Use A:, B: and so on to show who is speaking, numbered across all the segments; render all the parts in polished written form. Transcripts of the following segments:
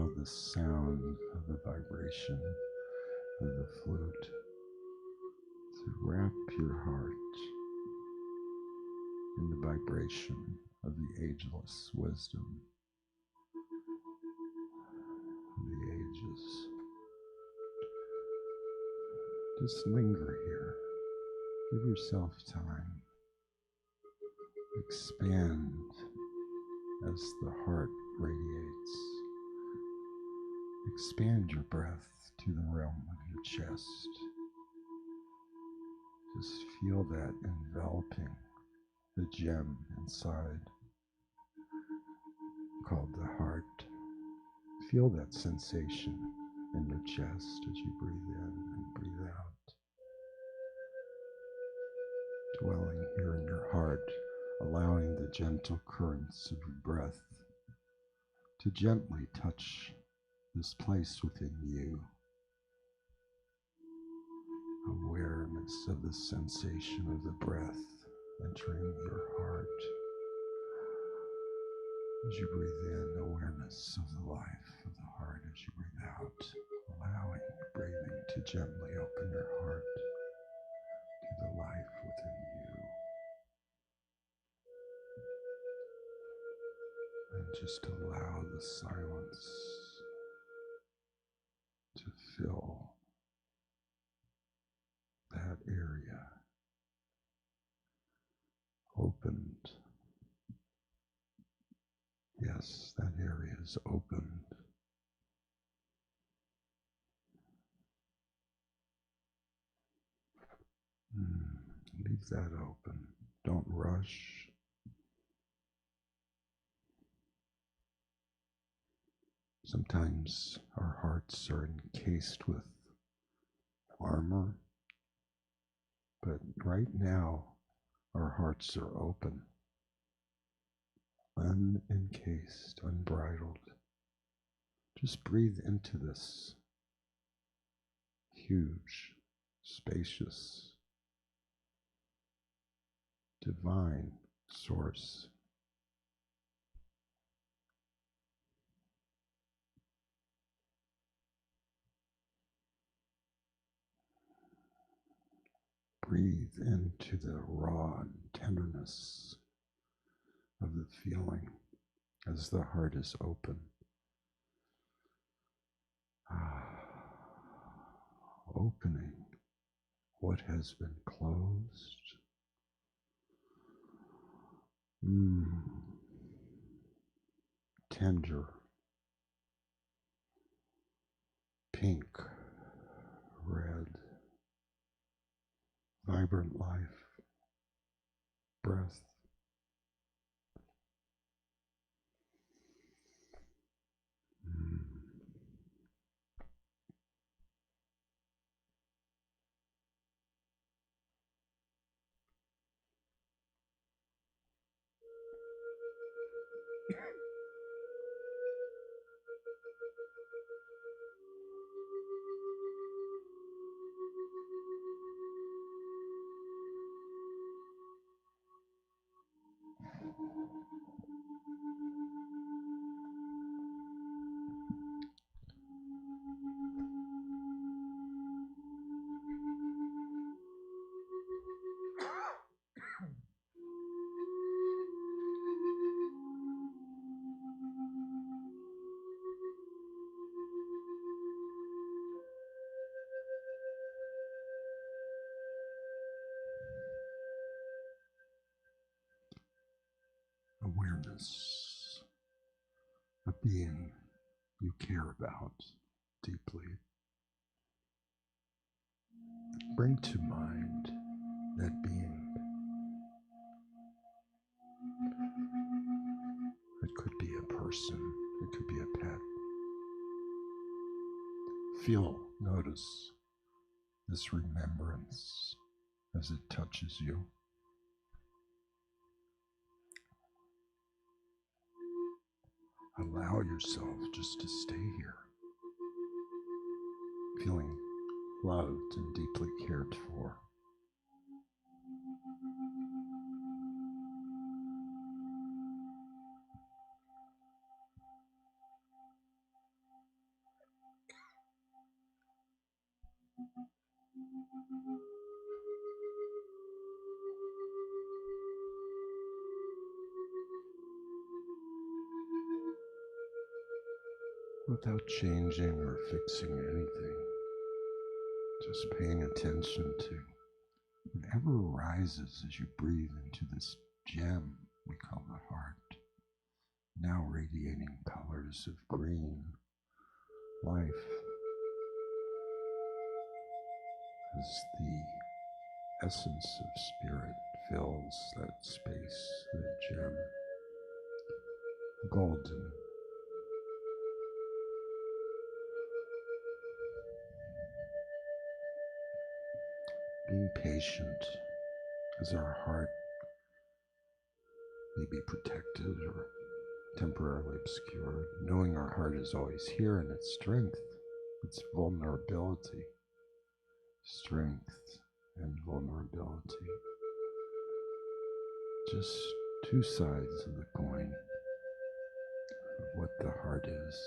A: allow the sound of the vibration of the flute to wrap your heart in the vibration of the ageless wisdom of the ages. Just linger here. Give yourself time. Expand as the heart radiates. Expand your breath to the realm of your chest. Just feel that enveloping the gem inside called the heart. Feel that sensation in your chest as you breathe in and breathe out. Dwelling here in your heart, allowing the gentle currents of your breath to gently touch this place within you. Awareness of the sensation of the breath entering your heart. As you breathe in, awareness of the life of the heart as you breathe out, allowing breathing to gently open your heart to the life within you. And just allow the silence to fill that area, opened. Yes, that area is opened. Leave that open. Don't rush. Sometimes our hearts are encased with armor, but right now our hearts are open, unencased, unbridled. Just breathe into this huge, spacious, divine source. Breathe into the raw tenderness of the feeling as the heart is open. Opening what has been closed. Tender, pink, red, vibrant life, breath. Awareness of being you care about deeply. Bring to mind that being. It could be a person, it could be a pet. Feel, notice this remembrance as it touches you. Allow yourself just to stay here, feeling loved and deeply cared for. Without changing or fixing anything, just paying attention to whatever arises as you breathe into this gem we call the heart, now radiating colors of green life as the essence of spirit fills that space, that gem, golden. Being patient as our heart may be protected or temporarily obscured, knowing our heart is always here in its strength, its vulnerability, strength and vulnerability. Just two sides of the coin of what the heart is,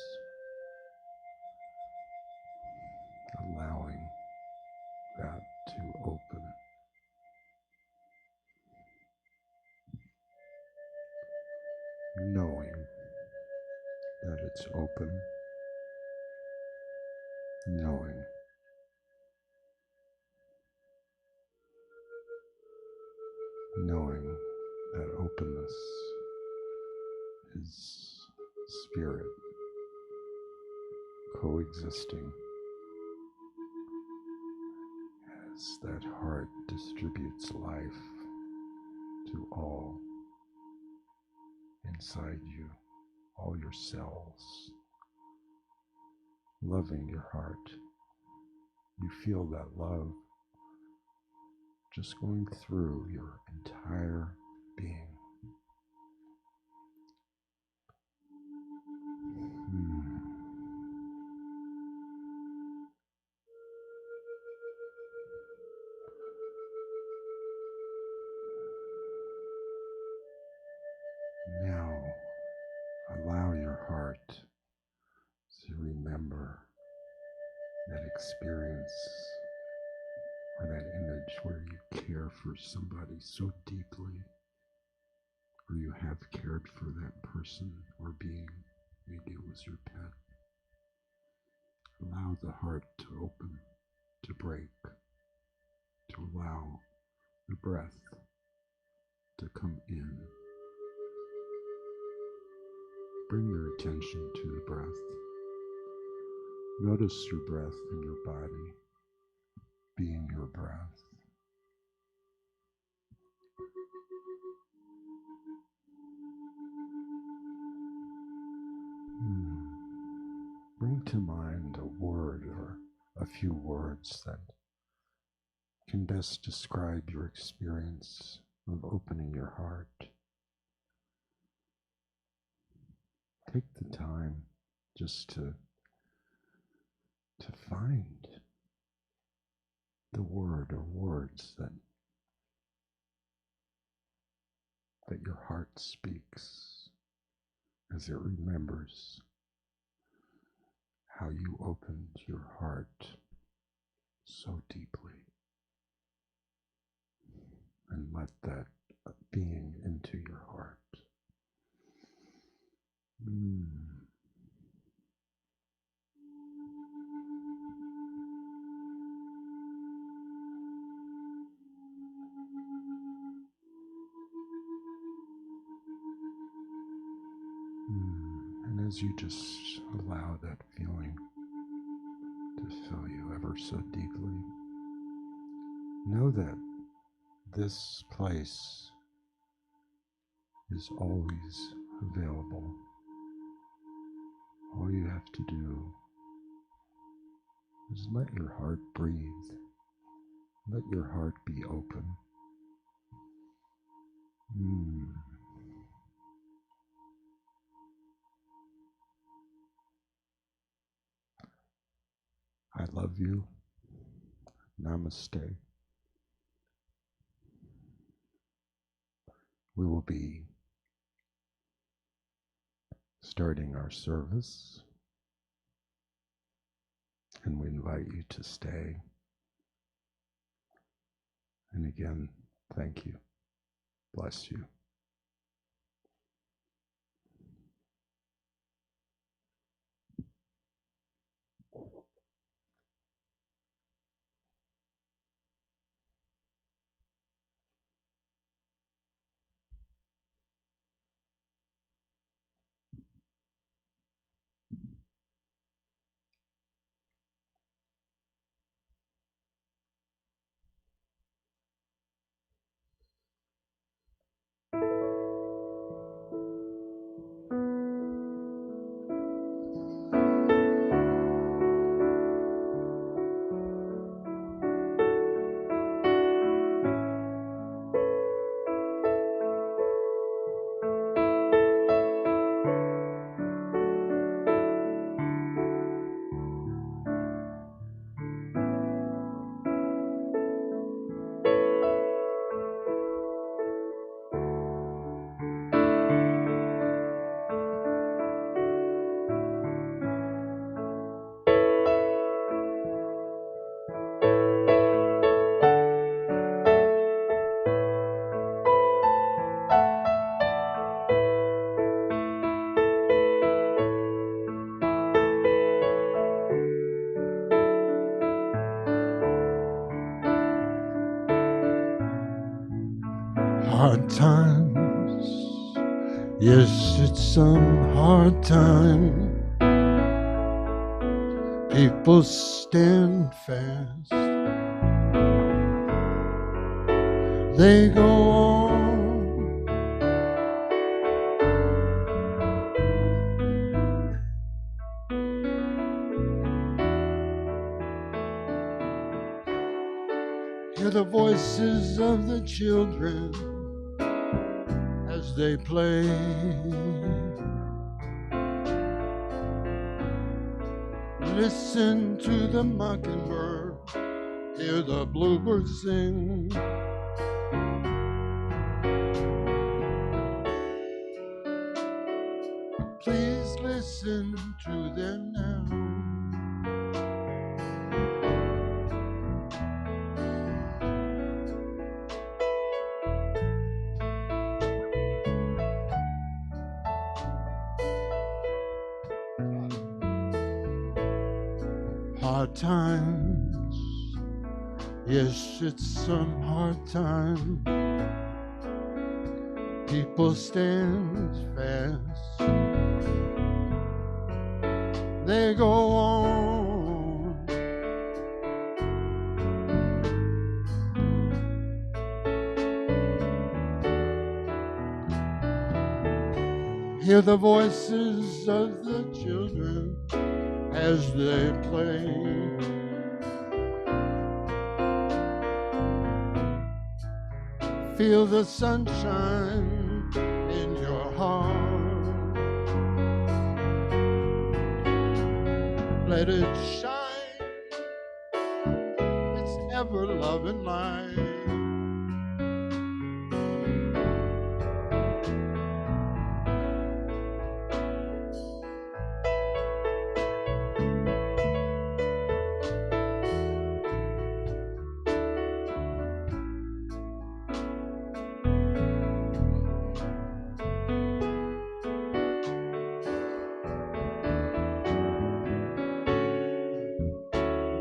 A: allowing that to open. Knowing that it's open, knowing that openness is spirit coexisting as that heart distributes life to all inside you, all your cells. Loving your heart, you feel that love just going through your entire being. Now, allow your heart to remember that experience or that image where you care for somebody so deeply, or you have cared for that person or being. Maybe it was your pet. Allow the heart to open, to break, to allow the breath to come in. Bring your attention to the breath. Notice your breath in your body, being your breath. Bring to mind a word or a few words that can best describe your experience of opening your heart. Take the time just to find the word or words that your heart speaks as it remembers how you opened your heart so deeply, and let that being into your heart. And as you just allow that feeling to fill you ever so deeply, know that this place is always available. All you have to do is let your heart breathe. Let your heart be open. I love you. Namaste. We will be starting our service, and we invite you to stay And again, thank you. Bless you. Hard times, yes, it's some hard time. People stand fast, they go on. Hear the voices of the children as they play. Listen to the mockingbird, hear the bluebird sing. Please listen to them now. Hard times, yes, it's some hard time. People stand fast, they go on. Hear the voices of the children as they play. Feel the sunshine in your heart. Let it shine, its ever-loving light.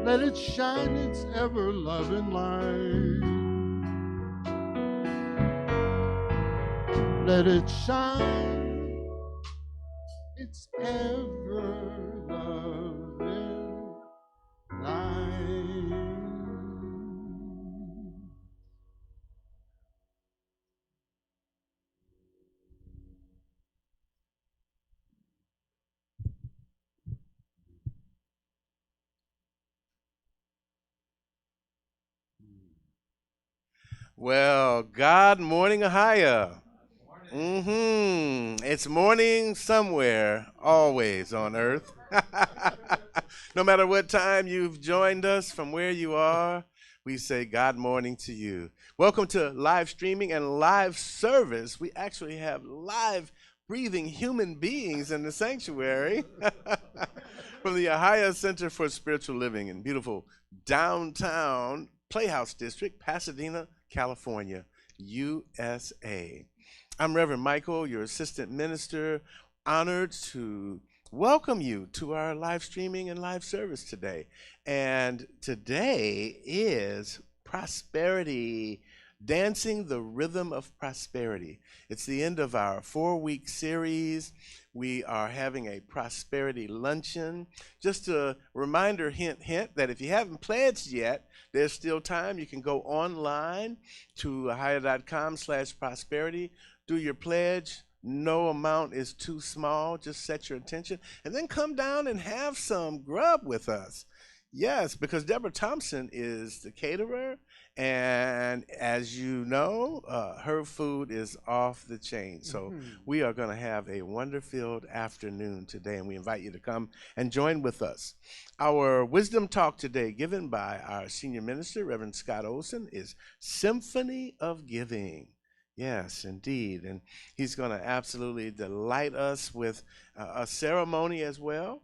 A: Let it shine its ever-loving light. Let it shine its ever-loving light.
B: Well, God morning, Ahiah. It's morning somewhere, always on earth. No matter what time you've joined us from where you are, we say God morning to you. Welcome to live streaming and live service. We actually have live breathing human beings in the sanctuary from the Ahiah Center for Spiritual Living in beautiful downtown Playhouse District, Pasadena, California, USA. I'm Reverend Michael, your assistant minister, honored to welcome you to our live streaming and live service today. And today is Prosperity, Dancing the Rhythm of Prosperity. It's the end of our 4-week series. We are having a prosperity luncheon. Just a reminder, hint, hint, that if you haven't pledged yet, there's still time. You can go online to ahiah.com/prosperity, do your pledge. No amount is too small. Just set your intention and then come down and have some grub with us. Yes, because Deborah Thompson is the caterer, and as you know, her food is off the chain. So we are going to have a wonder-filled afternoon today, and we invite you to come and join with us. Our wisdom talk today, given by our senior minister, Reverend Scott Olson, is Symphony of Giving. Yes, indeed, and he's going to absolutely delight us with a ceremony as well.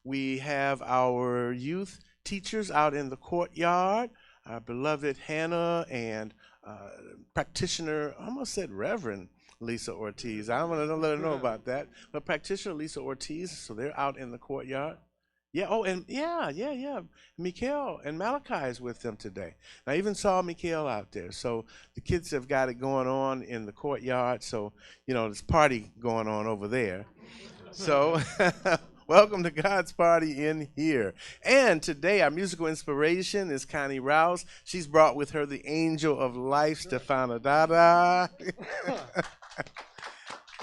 B: We have our youth teachers out in the courtyard, our beloved Hannah and practitioner, I almost said Reverend Lisa Ortiz. I want to let her know about that. But practitioner Lisa Ortiz, so they're out in the courtyard. Yeah, oh, and yeah. Mikhail and Malachi is with them today. I even saw Mikhail out there. So the kids have got it going on in the courtyard. So, you know, there's party going on over there. So welcome to God's Party in here. And today our musical inspiration is Connie Rouse. She's brought with her the angel of life, Stefana Dada.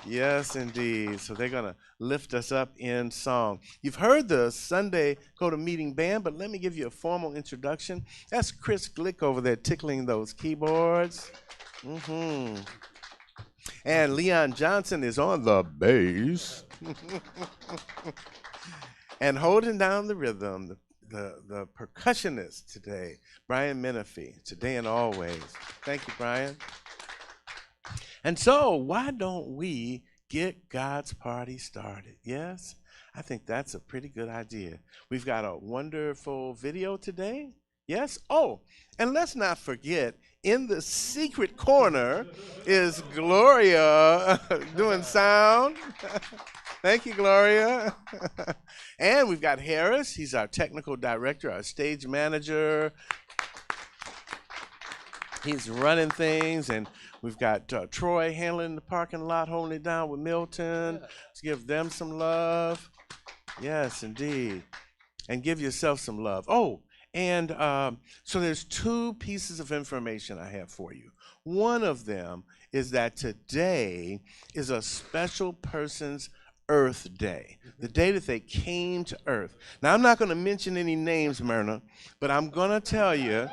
B: Yes, indeed. So they're going to lift us up in song. You've heard the Sunday Go to Meeting Band, but let me give you a formal introduction. That's Chris Glick over there tickling those keyboards. And Leon Johnson is on the bass. And holding down the rhythm, the percussionist today, Brian Menifee, today and always. Thank you, Brian. And so why don't we get God's party started? Yes, I think that's a pretty good idea. We've got a wonderful video today. Yes? Oh, and let's not forget, in the secret corner is Gloria doing sound. Thank you, Gloria. And we've got Harris. He's our technical director, our stage manager. He's running things, and we've got Troy handling the parking lot, holding it down with Milton. Let's give them some love. Yes, indeed. And give yourself some love. Oh, and so there's 2 pieces of information I have for you. One of them is that today is a special person's Earth Day, the day that they came to Earth. Now, I'm not going to mention any names, Myrna, but I'm going to tell you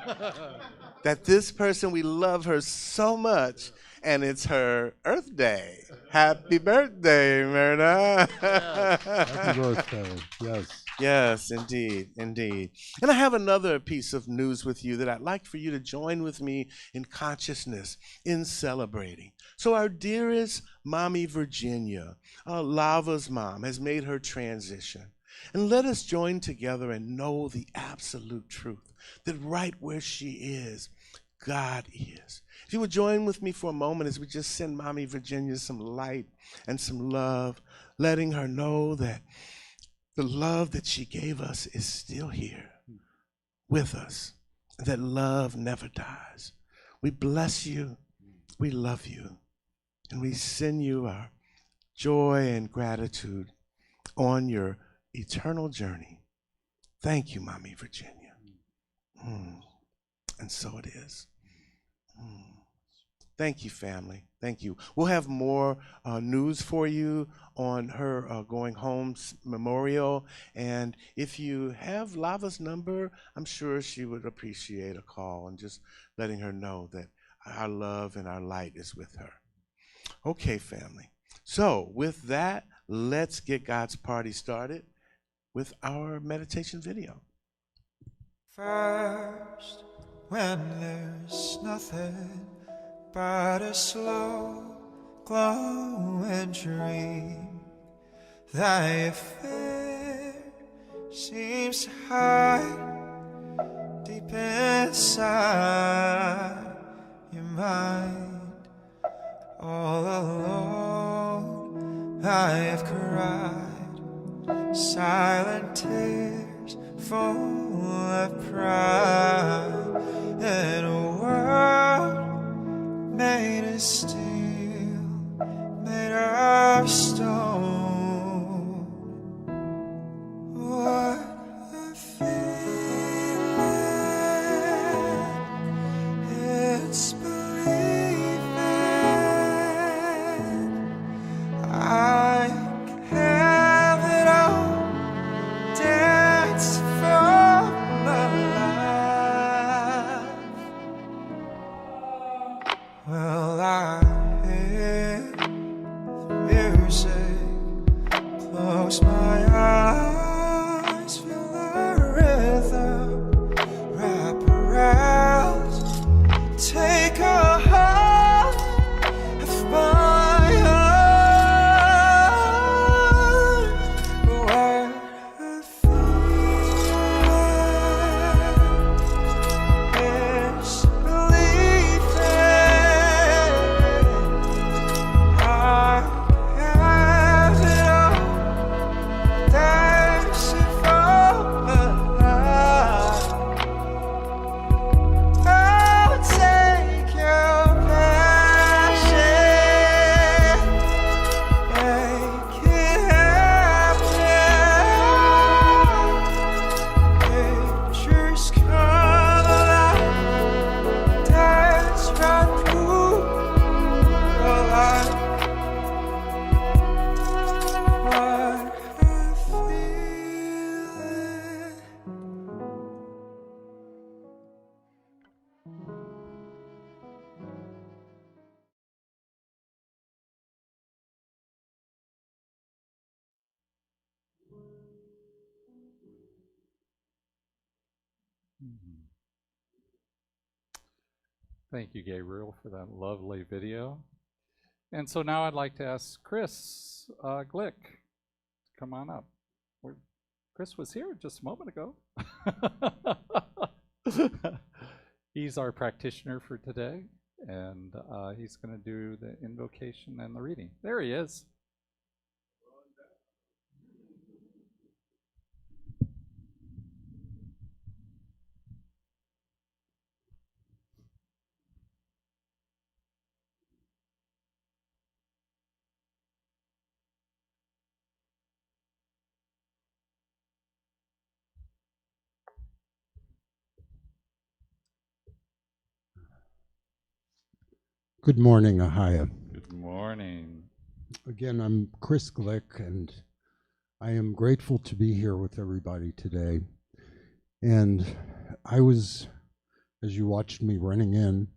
B: that this person, we love her so much, and it's her Earth Day. Happy birthday, Myrna.
A: Happy birthday, yes.
B: Yes, indeed, indeed. And I have another piece of news with you that I'd like for you to join with me in consciousness, in celebrating. So our dearest Mommy Virginia, Lava's mom, has made her transition. And let us join together and know the absolute truth, that right where she is, God is. If you would join with me for a moment as we just send Mommy Virginia some light and some love, letting her know that the love that she gave us is still here with us, that love never dies. We bless you, we love you, and we send you our joy and gratitude on your eternal journey. Thank you, Mommy Virginia. And so it is. Thank you, family. Thank you. We'll have more news for you on her going home memorial. And if you have Lava's number, I'm sure she would appreciate a call and just letting her know that our love and our light is with her. Okay, family. So with that, let's get God's party started with our meditation video.
C: First, when there's nothing but a slow glowing dream, thy fear seems to hide deep inside your mind. All alone I have cried silent tears full of pride, and a world made of steel, made of stone. What a feeling, it's believing I have it all, dance for my life. Well, I hear the music, close my eyes, feel the rhythm wrap around, take a hold of my heart. What a feeling, it's believing I have it all, dancing for my life. I'll take your passion, make it happen. Pictures come alive, dance right through your life. What a feeling.
D: Thank you, Gabriel, for that lovely video. And so now I'd like to ask Chris Glick to come on up. Chris was here just a moment ago. He's our practitioner for today, and he's going to do the invocation and the reading. There he is.
A: Good morning, Ahiah.
D: Good morning.
A: Again, I'm Chris Glick, and I am grateful to be here with everybody today. And I was, as you watched me running in,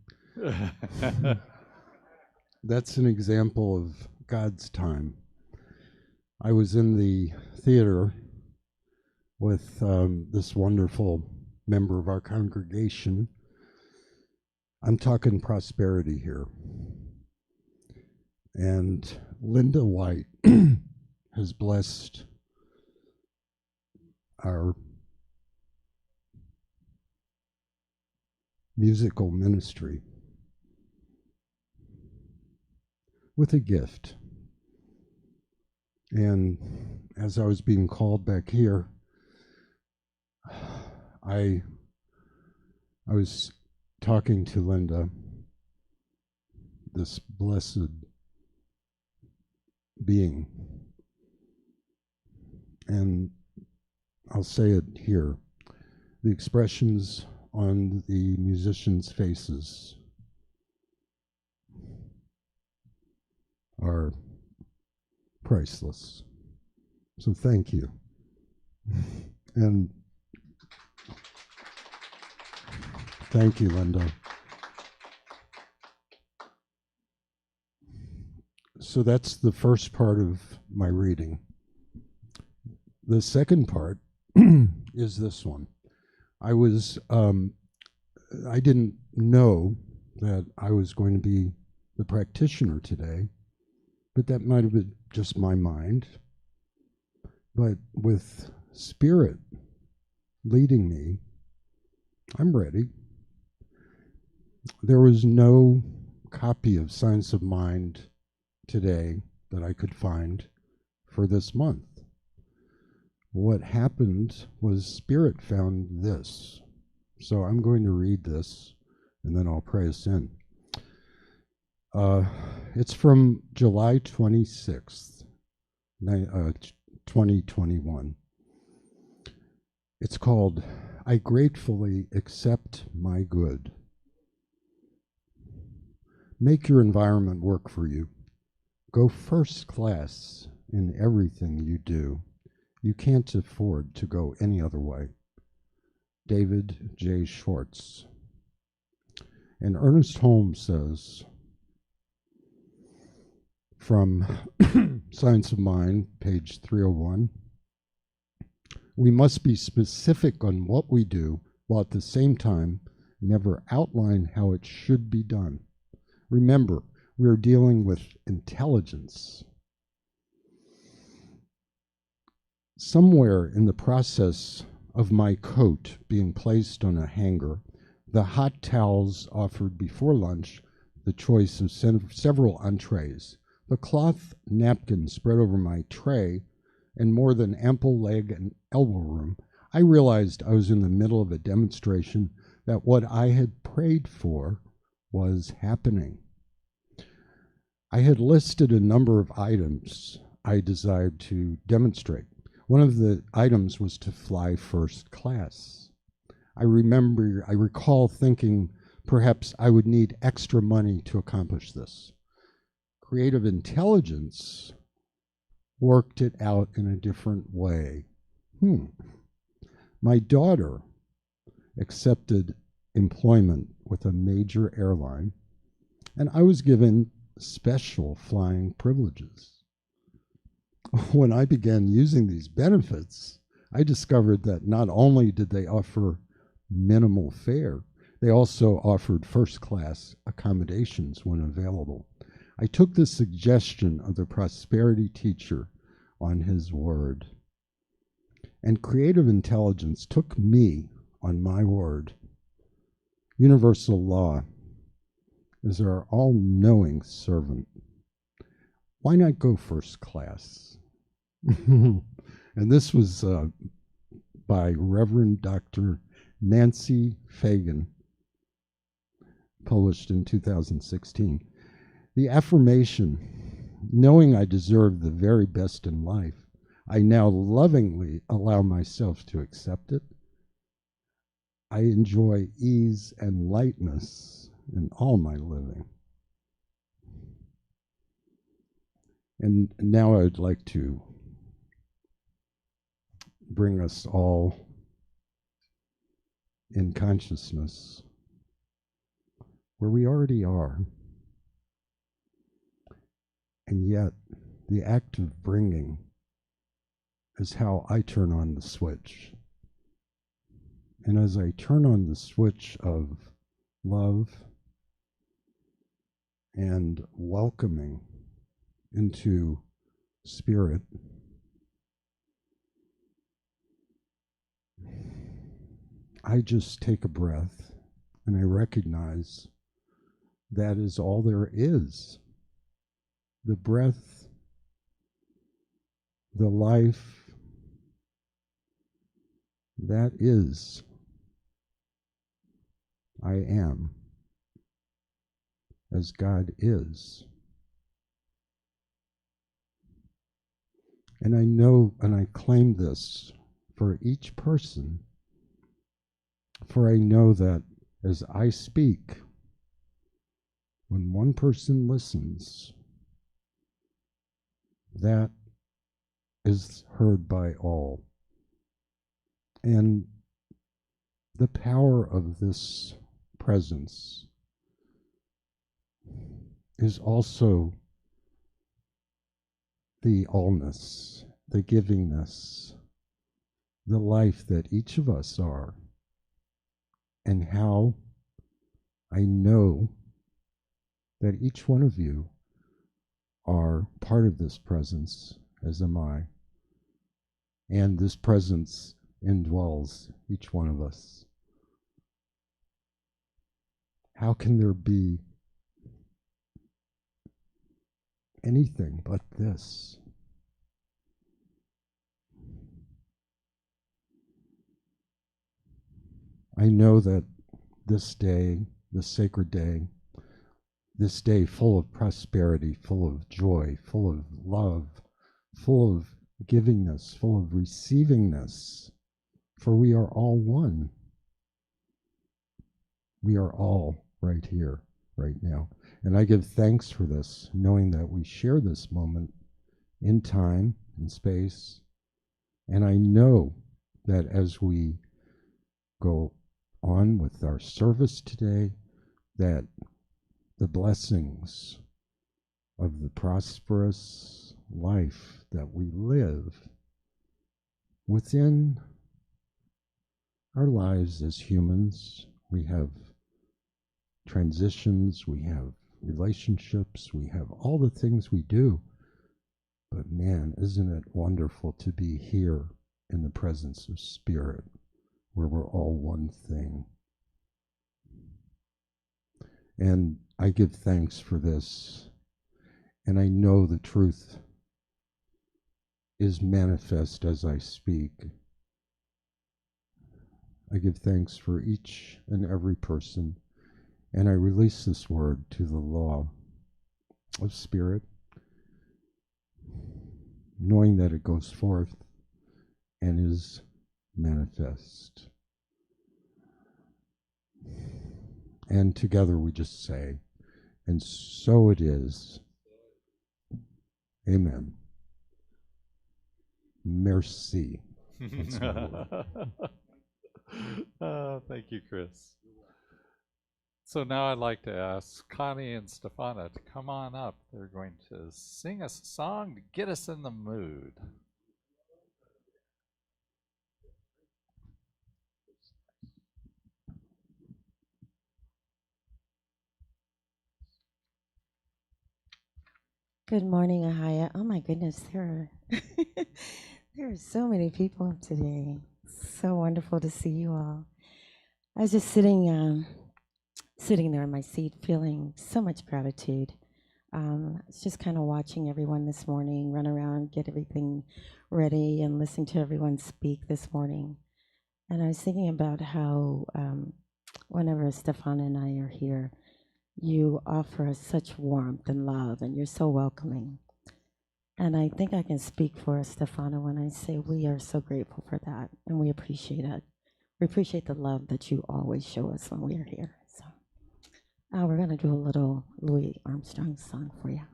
A: that's an example of God's time. I was in the theater with this wonderful member of our congregation. I'm talking prosperity here. And Linda White has blessed our musical ministry with a gift. And as I was being called back here, I was talking to Linda, this blessed being, and I'll say it here, the expressions on the musicians' faces are priceless. So thank you. And thank you, Linda. So that's the first part of my reading. The second part is this one. I didn't know that I was going to be the practitioner today, but that might have been just my mind. But with Spirit leading me, I'm ready. There was no copy of Science of Mind today that I could find for this month. What happened was Spirit found this. So I'm going to read this and then I'll pray us in. It's from July 26th, 2021. It's called, I Gratefully Accept My Good. Make your environment work for you. Go first class in everything you do. You can't afford to go any other way. David J. Schwartz. And Ernest Holmes says, from Science of Mind, page 301, we must be specific on what we do, while at the same time never outline how it should be done. Remember, we are dealing with intelligence. Somewhere in the process of my coat being placed on a hanger, the hot towels offered before lunch, the choice of several entrees, the cloth napkin spread over my tray, and more than ample leg and elbow room, I realized I was in the middle of a demonstration that what I had prayed for was happening. I had listed a number of items I desired to demonstrate. One of the items was to fly first class. I recall thinking perhaps I would need extra money to accomplish this. Creative intelligence worked it out in a different way. My daughter accepted employment with a major airline, and I was given special flying privileges. When I began using these benefits, I discovered that not only did they offer minimal fare, they also offered first-class accommodations when available. I took the suggestion of the prosperity teacher on his word, and creative intelligence took me on my word. Universal law is our all-knowing servant. Why not go first class? And this was by Reverend Dr. Nancy Fagan, published in 2016. The affirmation, knowing I deserve the very best in life, I now lovingly allow myself to accept it. I enjoy ease and lightness in all my living. And now I'd like to bring us all in consciousness where we already are. And yet, the act of bringing is how I turn on the switch. And as I turn on the switch of love and welcoming into spirit, I just take a breath and I recognize that is all there is. The breath, the life, that is, I am, as God is. And I know and I claim this for each person, for I know that as I speak, when one person listens, that is heard by all. And the power of this presence is also the allness, the givingness, the life that each of us are, and how I know that each one of you are part of this presence, as am I. And this presence indwells each one of us. How can there be anything but this? I know that this day, this sacred day, this day full of prosperity, full of joy, full of love, full of givingness, full of receivingness, for we are all one. We are all right here, right now. And I give thanks for this, knowing that we share this moment in time and space. And I know that as we go on with our service today, that the blessings of the prosperous life that we live within our lives as humans, we have transitions, we have relationships, we have all the things we do. But man, isn't it wonderful to be here in the presence of Spirit, where we're all one thing. And I give thanks for this. And I know the truth is manifest as I speak. I give thanks for each and every person. And I release this word to the law of Spirit, knowing that it goes forth and is manifest. And together we just say, and so it is. Amen. Merci. That's my word.
D: Thank you, Chris. So now I'd like to ask Connie and Stefana to come on up. They're going to sing us a song to get us in the mood.
E: Good morning, Ahiah. Oh my goodness, there are so many people today. So wonderful to see you all. I was just sitting there in my seat, feeling so much gratitude. I was just kind of watching everyone this morning run around, get everything ready, and listen to everyone speak this morning. And I was thinking about how whenever Stefan and I are here, you offer us such warmth and love, and you're so welcoming. And I think I can speak for Stefana when I say we are so grateful for that, and we appreciate it. We appreciate the love that you always show us when we are here. So we're going to do a little Louis Armstrong song for you.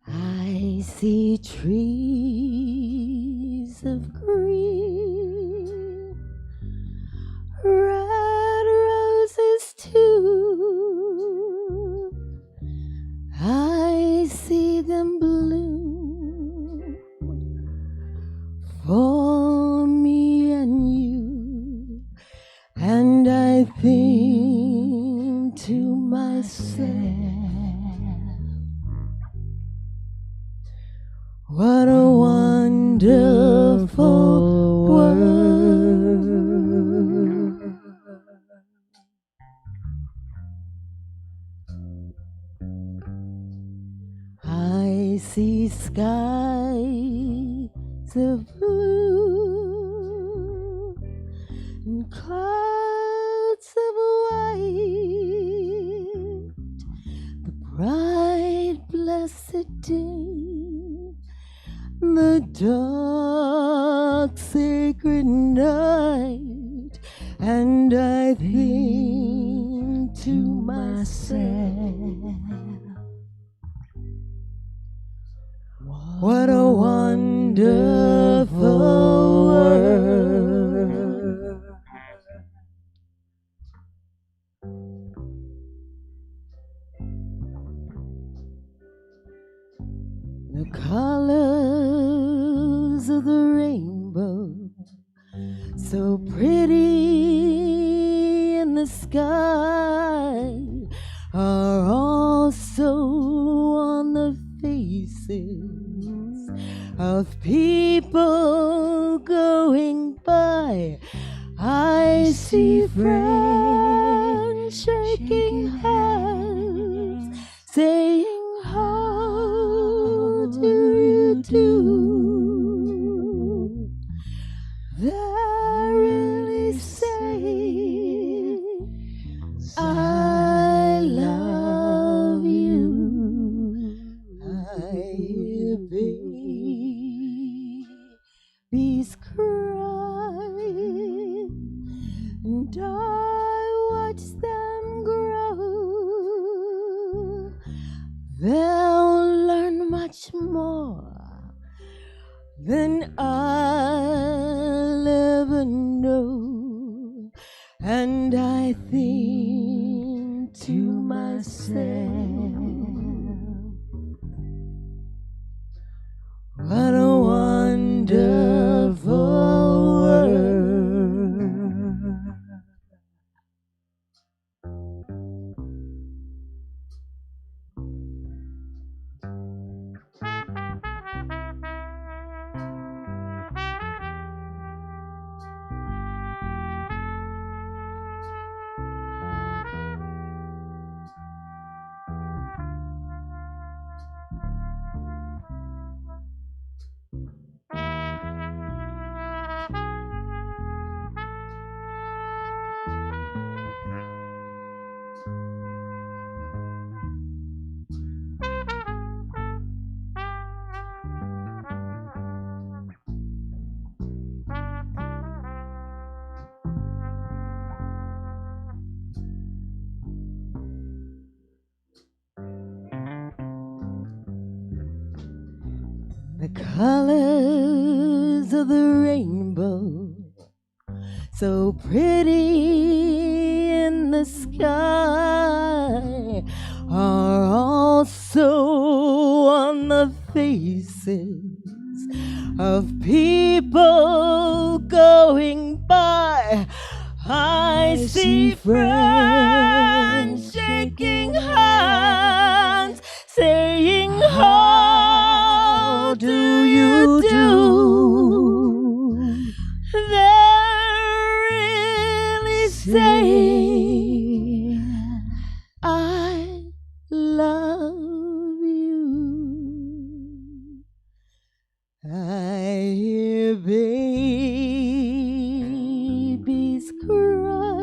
E: I see trees of green, red roses too. I see them bloom for me and you, and I think to myself, what a wonderful world. I see skies of blue and clouds of white, the bright blessed day, the dark sacred night, and I think to myself, what a wonderful world. The colors of the rainbow, so pretty in the sky, are also on the faces of people going by. I see friends shaking hands, saying, how do you do? They're really saying, I love you. I hear babies cry, and I watch them grow. They'll learn much more than I'll ever know. And I think to myself, what a wonderful world. The colors of the rainbow, so pretty in the sky, are also on the faces of people going by. I see friends shaking hands, saying, how do you do? They're really saying, I love you. I hear babies cry,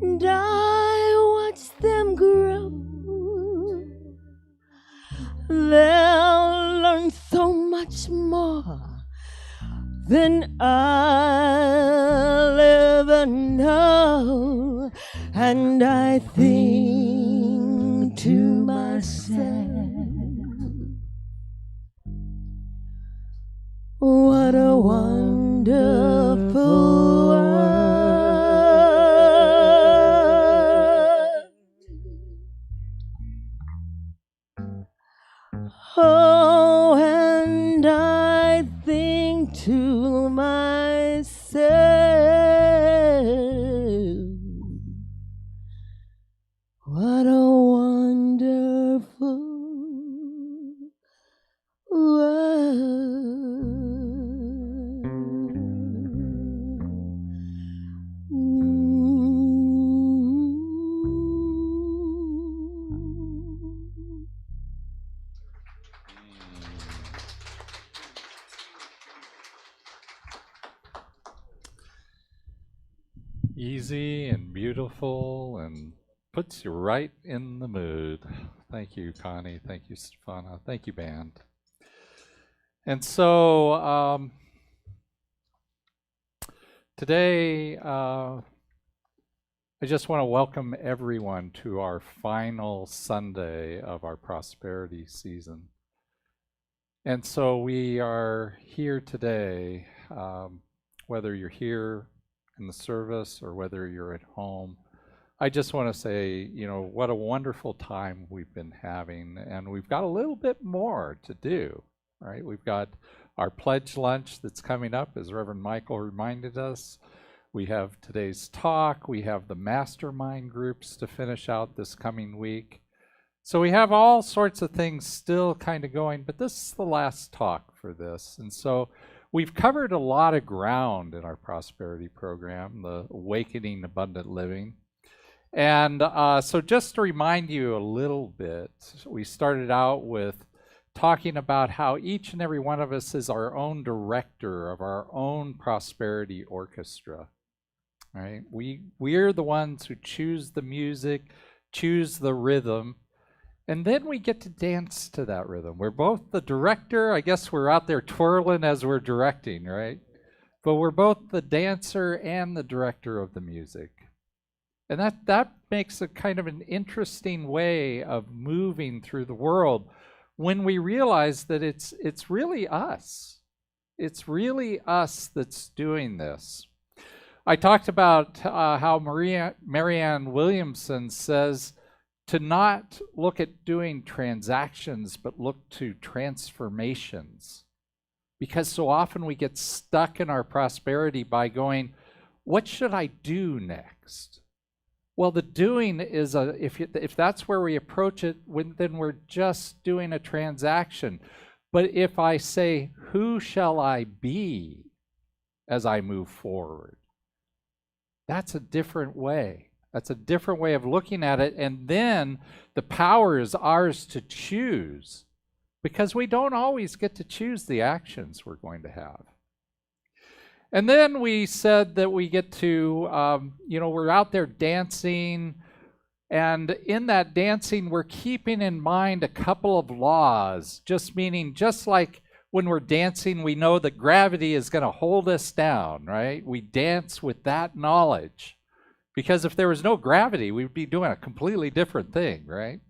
E: and I watch them grow. They'll learn so much more than I'll ever know. And I think to myself, what a wonderful world. Oh, and I think to myself, what a wonderful world.
D: Easy and beautiful and puts you right in the mood. Thank you, Connie. Thank you, Stefana. Thank you, band. And so today, I just want to welcome everyone to our final Sunday of our prosperity season. And so we are here today, whether you're here in the service or whether you're at home. I just want to say, what a wonderful time we've been having, and we've got a little bit more to do, right? We've got our pledge lunch that's coming up, as Reverend Michael reminded us. We have today's talk. We have the mastermind groups to finish out this coming week. So we have all sorts of things still kind of going, but this is the last talk for this. And so we've covered a lot of ground in our prosperity program, the Awakening Abundant Living. And so just to remind you a little bit, we started out with talking about how each and every one of us is our own director of our own prosperity orchestra, right? We're the ones who choose the music, choose the rhythm, and then we get to dance to that rhythm. We're both the director. I guess we're out there twirling as we're directing, right? But we're both the dancer and the director of the music. And that makes a kind of an interesting way of moving through the world when we realize that it's really us. It's really us that's doing this. I talked about how Marianne Williamson says to not look at doing transactions, but look to transformations. Because so often we get stuck in our prosperity by going, what should I do next? Well, the doing is, if that's where we approach it, then we're just doing a transaction. But if I say, who shall I be as I move forward? That's a different way. That's a different way of looking at it. And then the power is ours to choose, because we don't always get to choose the actions we're going to have. And then we said that we get to, we're out there dancing, and in that dancing, we're keeping in mind a couple of laws, just like when we're dancing, we know that gravity is going to hold us down, right? We dance with that knowledge, because if there was no gravity, we'd be doing a completely different thing, right?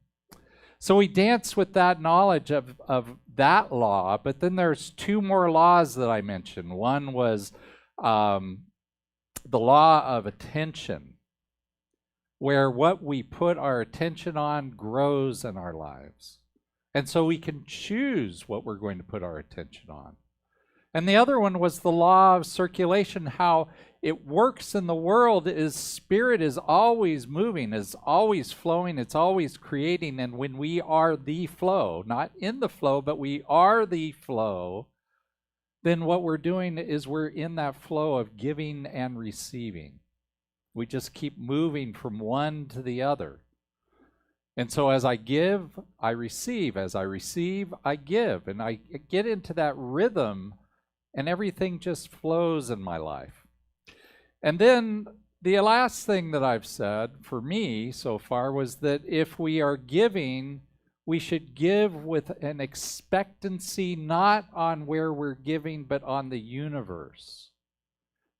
D: So we dance with that knowledge of that law, but then there's two more laws that I mentioned. One was the law of attention, where what we put our attention on grows in our lives. And so we can choose what we're going to put our attention on. And the other one was the law of circulation, how it works in the world is spirit is always moving, is always flowing, it's always creating. And when we are the flow, not in the flow, but we are the flow, then what we're doing is we're in that flow of giving and receiving. We just keep moving from one to the other. And so as I give, I receive. As I receive, I give. And I get into that rhythm, and everything just flows in my life. And then the last thing that I've said for me so far was that if we are giving, we should give with an expectancy not on where we're giving, but on the universe.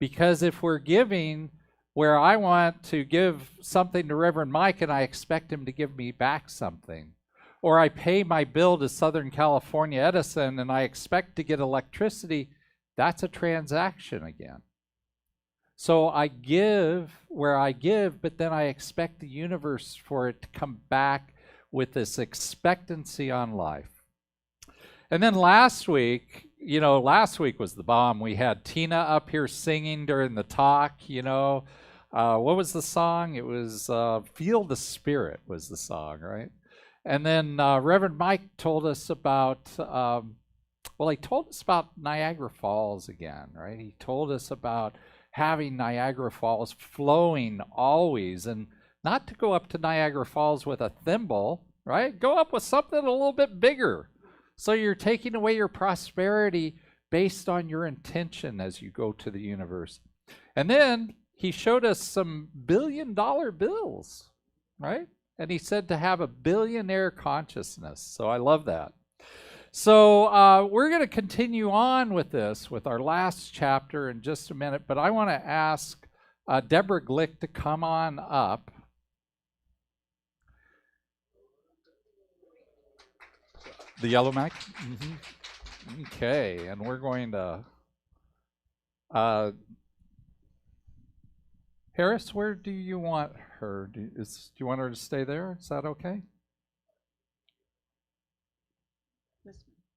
D: Because if we're giving where I want to give something to Reverend Mike and I expect him to give me back something, or I pay my bill to Southern California Edison and I expect to get electricity, that's a transaction again. So I give where I give, but then I expect the universe for it to come back with this expectancy on life. And then last week was the bomb. We had Tina up here singing during the talk, what was the song? It was Feel the Spirit was the song, right? And then Reverend Mike told us about, he told us about Niagara Falls again, right? He told us about having Niagara Falls flowing always, and not to go up to Niagara Falls with a thimble, right? Go up with something a little bit bigger. So you're taking away your prosperity based on your intention as you go to the universe. And then he showed us some billion-dollar bills, right? And he said to have a billionaire consciousness. So I love that. So we're going to continue on with this, with our last chapter in just a minute. But I want to ask Deborah Glick to come on up. The yellow mic? Mm-hmm. Okay, and we're going to Harris, where do you want her? Do you want her to stay there? Is that okay?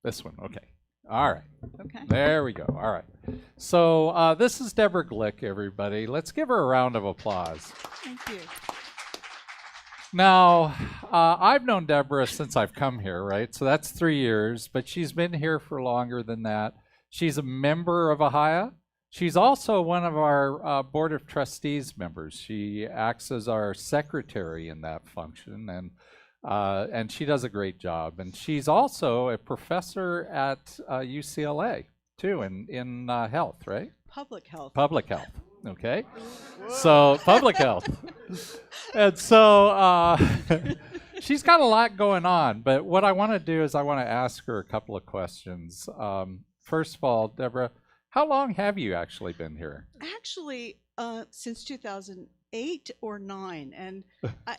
D: This one, okay. All right.
F: Okay.
D: There we go. All right. So this is Deborah Glick, everybody. Let's give her a round of applause.
F: Thank you.
D: Now, I've known Deborah since I've come here, right? So that's 3 years, but she's been here for longer than that. She's a member of Ahiah. She's also one of our Board of Trustees members. She acts as our secretary in that function, and she does a great job. And she's also a professor at UCLA, too, in health, right?
F: Public health.
D: Public health, okay? So, public health. And so, she's got a lot going on, but what I want to do is I want to ask her a couple of questions. First of all, Deborah, how long have you actually been here?
F: Actually, since 2008 or 9, and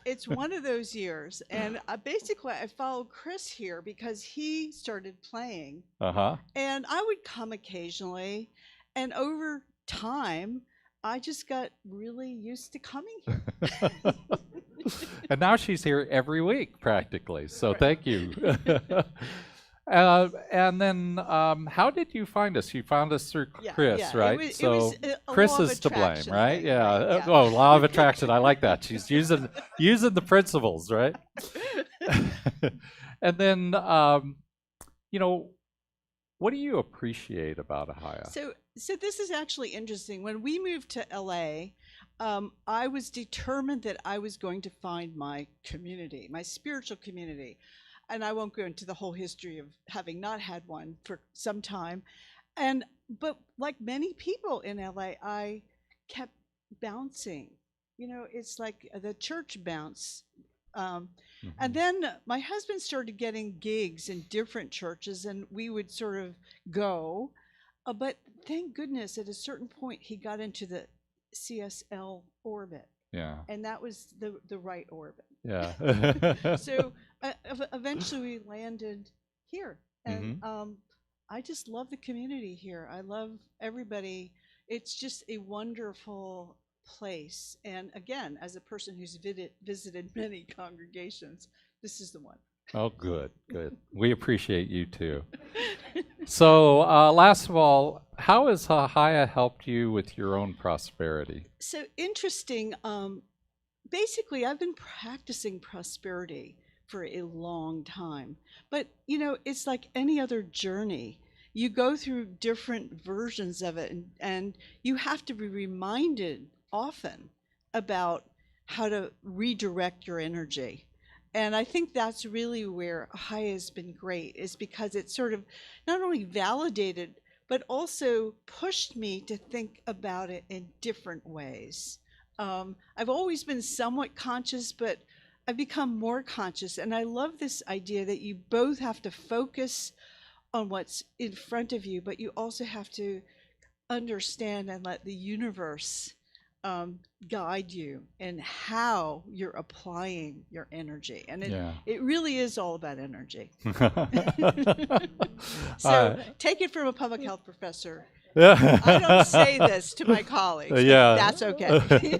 F: it's one of those years. And basically, I followed Chris here because he started playing. And I would come occasionally, and over time, I just got really used to coming here.
D: And now she's here every week, practically. So thank you. And then, how did you find us? You found us through Chris, right? So Chris is to blame, right? Yeah. Oh, law of attraction. I like that. She's using the principles, right? And then, what do you appreciate about Ahiah?
F: So this is actually interesting. When we moved to LA, I was determined that I was going to find my community, my spiritual community. And I won't go into the whole history of having not had one for some time. But like many people in LA, I kept bouncing. It's like the church bounce. And then my husband started getting gigs in different churches, and we would sort of go. But thank goodness, at a certain point, he got into the CSL orbit.
D: Yeah.
F: And that was the right orbit.
D: Yeah.
F: So eventually we landed here. And I just love the community here. I love everybody. It's just a wonderful place. And again, as a person who's visited many congregations, this is the one.
D: Oh, good. We appreciate you too. So, last of all, how has Ahiah helped you with your own prosperity?
F: So interesting. Basically, I've been practicing prosperity for a long time. But, it's like any other journey. You go through different versions of it, and you have to be reminded often about how to redirect your energy. And I think that's really where Ahiah has been great, is because it sort of not only validated, but also pushed me to think about it in different ways. I've always been somewhat conscious, but I've become more conscious. And I love this idea that you both have to focus on what's in front of you, but you also have to understand and let the universe guide you in how you're applying your energy. And it really is all about energy. So take it from a public health professor. I don't say this to my colleagues. But that's okay.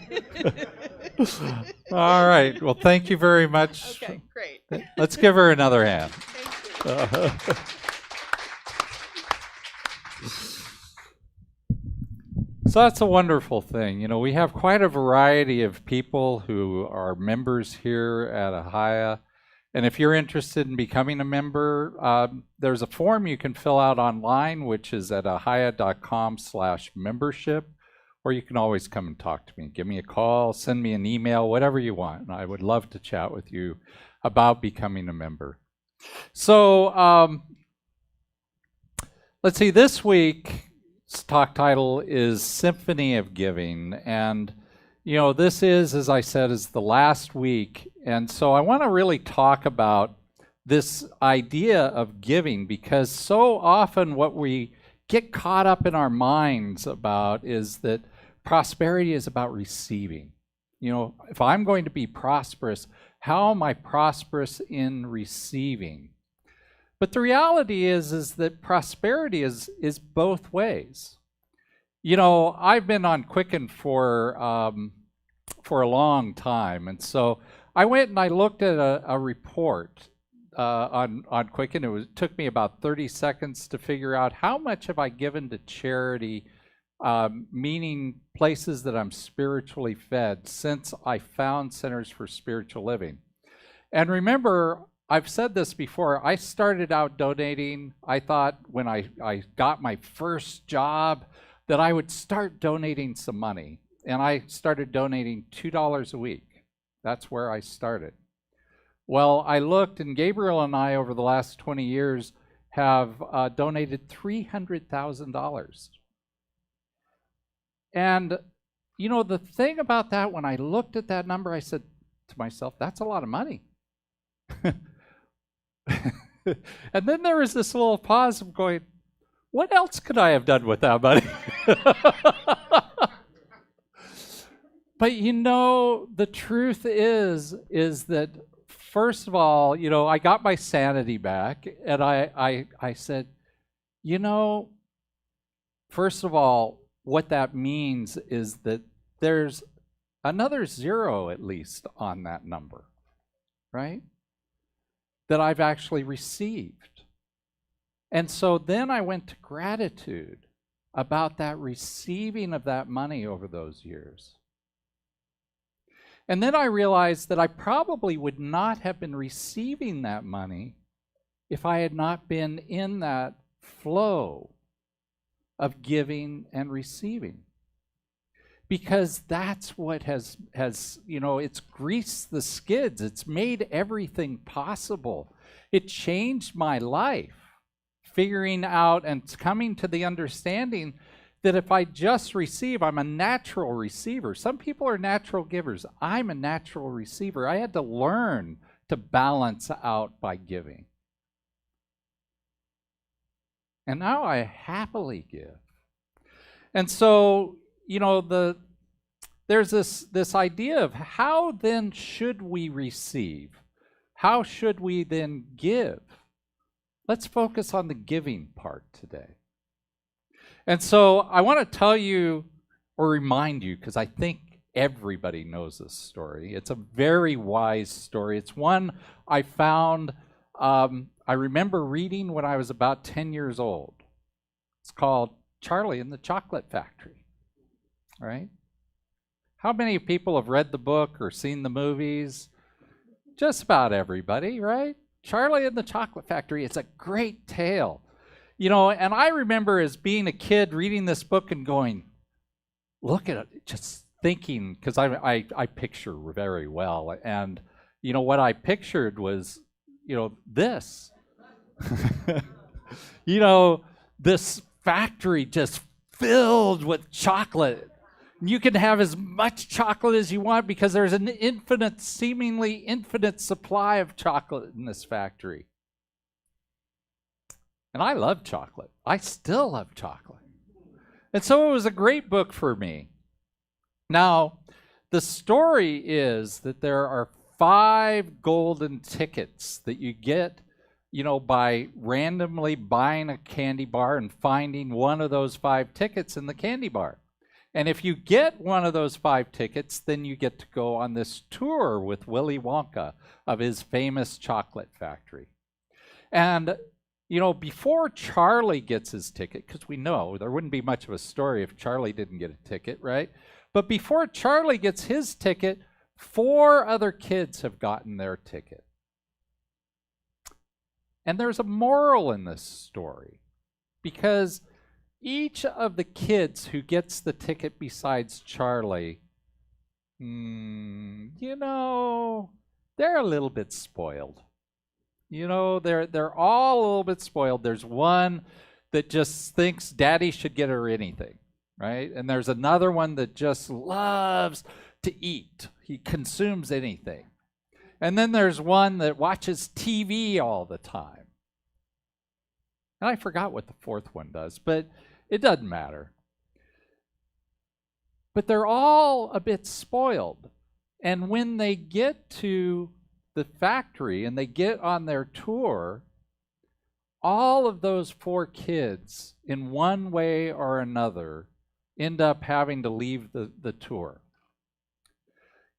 D: All right. Well, thank you very much.
F: Okay, great.
D: Let's give her another hand.
F: Thank you.
D: So that's a wonderful thing. We have quite a variety of people who are members here at Ahiah. And if you're interested in becoming a member, there's a form you can fill out online, which is at ahiah.com/membership. Or you can always come and talk to me. Give me a call, send me an email, whatever you want. And I would love to chat with you about becoming a member. So let's see, this week's talk title is Symphony of Giving. And, this is, as I said, is the last week. And so I want to really talk about this idea of giving, because so often what we get caught up in our minds about is that prosperity is about receiving. If I'm going to be prosperous, how am I prosperous in receiving? But the reality is that prosperity is both ways. I've been on Quicken for for a long time. And so I went and I looked at a report on Quicken. Took me about 30 seconds to figure out how much have I given to charity, meaning places that I'm spiritually fed, since I found Centers for Spiritual Living. And remember, I've said this before, I started out donating. I thought when I got my first job that I would start donating some money. And I started donating $2 a week. That's where I started. Well, I looked, and Gabriel and I, over the last 20 years, have donated $300,000. And, you know, the thing about that, when I looked at that number, I said to myself, that's a lot of money. And then there was this little pause of going, what else could I have done with that money? But you know, the truth is that, first of all, you know, I got my sanity back, and I said, you know, first of all, what that means is that there's another zero at least on that number, right? That I've actually received. And so then I went to gratitude about that receiving of that money over those years. And then I realized that I probably would not have been receiving that money if I had not been in that flow of giving and receiving. Because that's what has you know, it's greased the skids. It's made everything possible. It changed my life, figuring out and coming to the understanding that if I just receive, I'm a natural receiver. Some people are natural givers. I'm a natural receiver. I had to learn to balance out by giving. And now I happily give. And so, you know, there's this idea of how then should we receive? How should we then give? Let's focus on the giving part today. And so I want to tell you or remind you, because I think everybody knows this story. It's a very wise story. It's one I found, I remember reading when I was about 10 years old. It's called Charlie and the Chocolate Factory, right? How many people have read the book or seen the movies? Just about everybody, right? Charlie and the Chocolate Factory. It's a great tale. You know, and I remember as being a kid reading this book and going, look at it, just thinking, because I picture very well. And, you know, what I pictured was, you know, this. You know, this factory just filled with chocolate. You can have as much chocolate as you want because there's an infinite, seemingly infinite supply of chocolate in this factory. And I love chocolate. I still love chocolate. And so it was a great book for me. Now, the story is that there are 5 golden tickets that you get, you know, by randomly buying a candy bar and finding one of those 5 tickets in the candy bar. And if you get one of those 5 tickets, then you get to go on this tour with Willy Wonka of his famous chocolate factory. And you know, before Charlie gets his ticket, because we know there wouldn't be much of a story if Charlie didn't get a ticket, right? But before Charlie gets his ticket, 4 other kids have gotten their ticket. And there's a moral in this story, because each of the kids who gets the ticket besides Charlie, you know, they're a little bit spoiled. You know, they're all a little bit spoiled. There's one that just thinks daddy should get her anything, right? And there's another one that just loves to eat. He consumes anything. And then there's one that watches TV all the time. And I forgot what the 4th one does, but it doesn't matter. But they're all a bit spoiled. And when they get to the factory and they get on their tour, all of those 4 kids, in one way or another, end up having to leave the tour.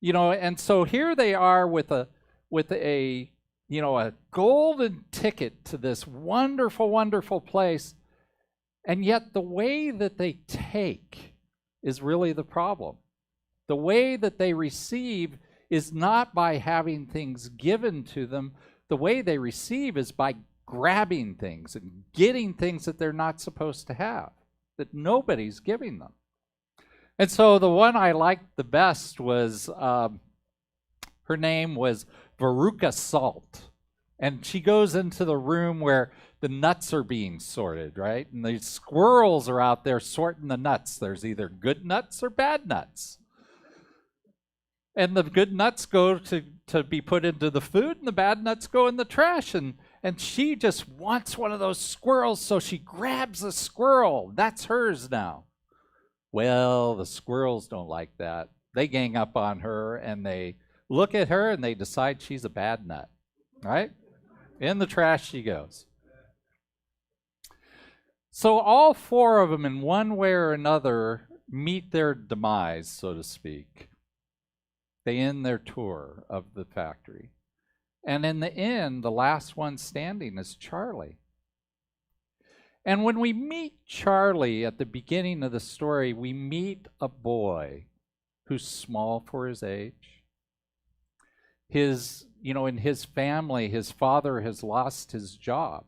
D: And so here they are with a a golden ticket to this wonderful, wonderful place. And yet the way that they take is really the problem. The way that they receive is not by having things given to them. The way they receive is by grabbing things and getting things that they're not supposed to have, that nobody's giving them. And so the one I liked the best was, her name was Veruca Salt. And she goes into the room where the nuts are being sorted, right? And the squirrels are out there sorting the nuts. There's either good nuts or bad nuts. And the good nuts go to be put into the food, and the bad nuts go in the trash. And she just wants one of those squirrels, so she grabs a squirrel. That's hers now. Well, the squirrels don't like that. They gang up on her, and they look at her, and they decide she's a bad nut, right? In the trash she goes. So all four of them, in one way or another, meet their demise, so to speak. They end their tour of the factory. And in the end, the last one standing is Charlie. And when we meet Charlie at the beginning of the story, we meet a boy who's small for his age. In his family, his father has lost his job.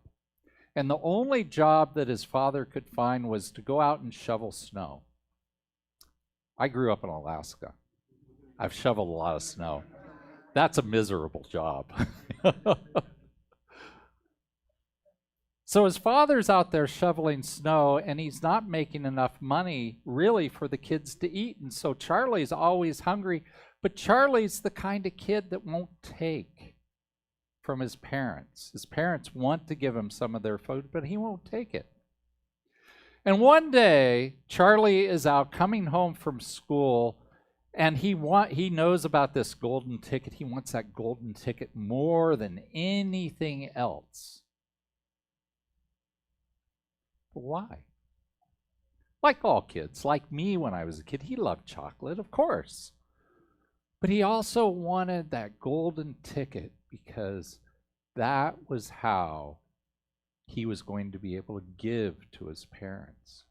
D: And the only job that his father could find was to go out and shovel snow. I grew up in Alaska. I've shoveled a lot of snow. That's a miserable job. So his father's out there shoveling snow, and he's not making enough money really for the kids to eat. And so Charlie's always hungry, but Charlie's the kind of kid that won't take from his parents. His parents want to give him some of their food, but he won't take it. And one day, Charlie is out coming home from school, and he knows about this golden ticket. He wants that golden ticket more than anything else. But why? Like all kids, like me when I was a kid, he loved chocolate, of course. But he also wanted that golden ticket because that was how he was going to be able to give to his parents.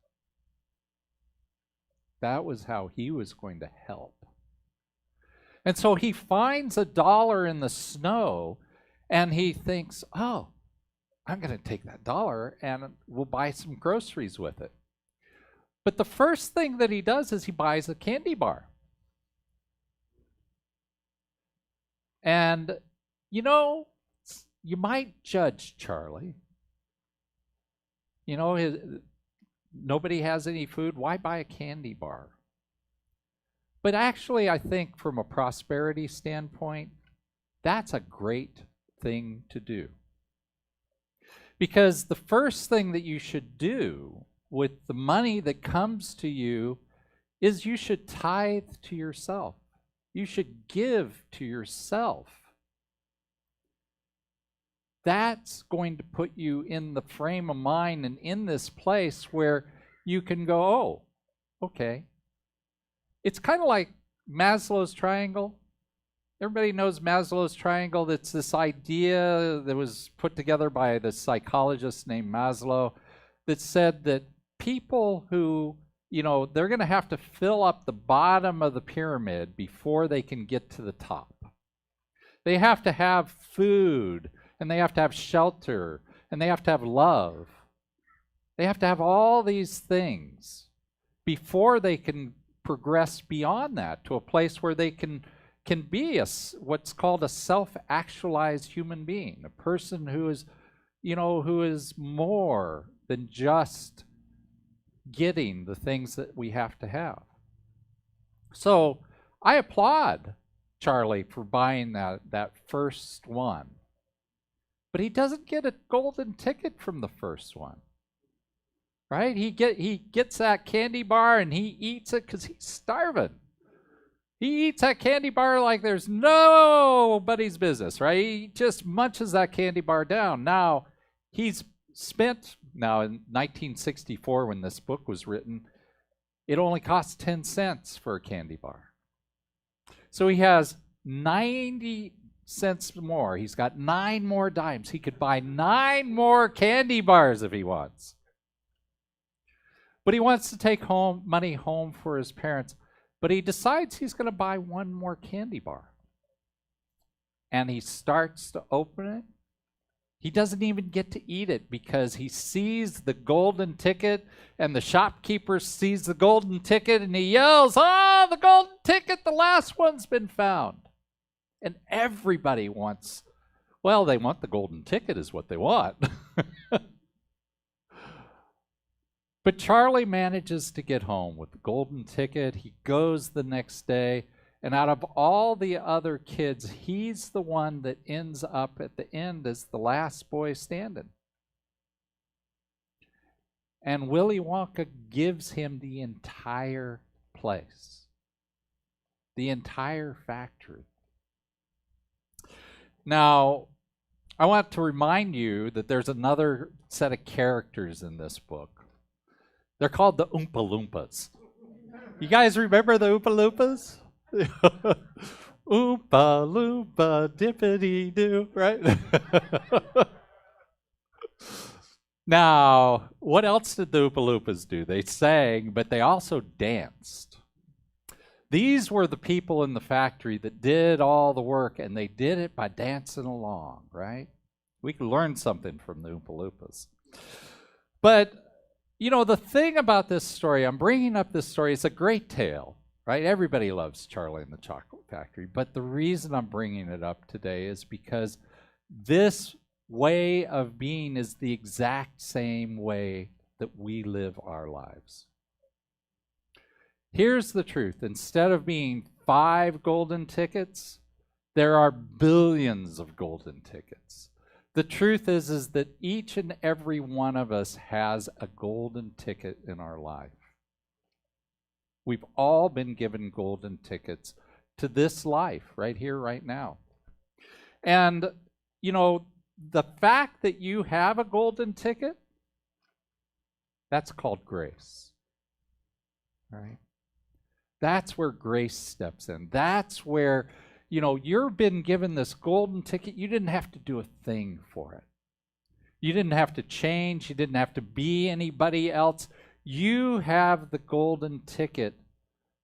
D: That was how he was going to help. And so he finds $1 in the snow, and he thinks, oh, I'm going to take that $1 and we'll buy some groceries with it. But the first thing that he does is he buys a candy bar. And, you might judge Charlie. Nobody has any food. Why buy a candy bar? But actually, I think from a prosperity standpoint, that's a great thing to do. Because the first thing that you should do with the money that comes to you is you should tithe to yourself. You should give to yourself. That's going to put you in the frame of mind and in this place where you can go, oh, okay. It's kind of like Maslow's triangle. Everybody knows Maslow's triangle. That's this idea that was put together by the psychologist named Maslow that said that people who, they're going to have to fill up the bottom of the pyramid before they can get to the top. They have to have food, and they have to have shelter, and they have to have love. They have to have all these things before they can progress beyond that to a place where they can be what's called a self-actualized human being, a person who is more than just getting the things that we have to have. So I applaud Charlie for buying that first one. But he doesn't get a golden ticket from the first one. Right? He gets that candy bar and he eats it because he's starving. He eats that candy bar like there's nobody's business, right? He just munches that candy bar down. Now, he's spent, in 1964 when this book was written, it only cost 10 cents for a candy bar. So he has 90 cents more. He's got 9 more dimes. He could buy 9 more candy bars if he wants. But he wants to take money home for his parents. But he decides he's going to buy 1 more candy bar. And he starts to open it. He doesn't even get to eat it because he sees the golden ticket, and the shopkeeper sees the golden ticket, and he yells, "Ah, the golden ticket, the last one's been found." And everybody wants, well, they want the golden ticket is what they want. But Charlie manages to get home with the golden ticket. He goes the next day, and out of all the other kids, he's the one that ends up at the end as the last boy standing. And Willy Wonka gives him the entire place, the entire factory. Now, I want to remind you that there's another set of characters in this book. They're called the Oompa Loompas. You guys remember the Oompa Loompas? Oompa Loompa dippity doo, right? Now, what else did the Oompa Loompas do? They sang, but they also danced. These were the people in the factory that did all the work, and they did it by dancing along, right? We can learn something from the Oompa Loompas. But, you know, the thing about this story, I'm bringing up this story, it's a great tale, right? Everybody loves Charlie and the Chocolate Factory. But the reason I'm bringing it up today is because this way of being is the exact same way that we live our lives. Here's the truth. Instead of being 5 golden tickets, there are billions of golden tickets. The truth is that each and every one of us has a golden ticket in our life. We've all been given golden tickets to this life right here, right now. And, you know, the fact that you have a golden ticket, that's called grace, right? That's where grace steps in. That's where, you know, you've been given this golden ticket. You didn't have to do a thing for it. You didn't have to change. You didn't have to be anybody else. You have the golden ticket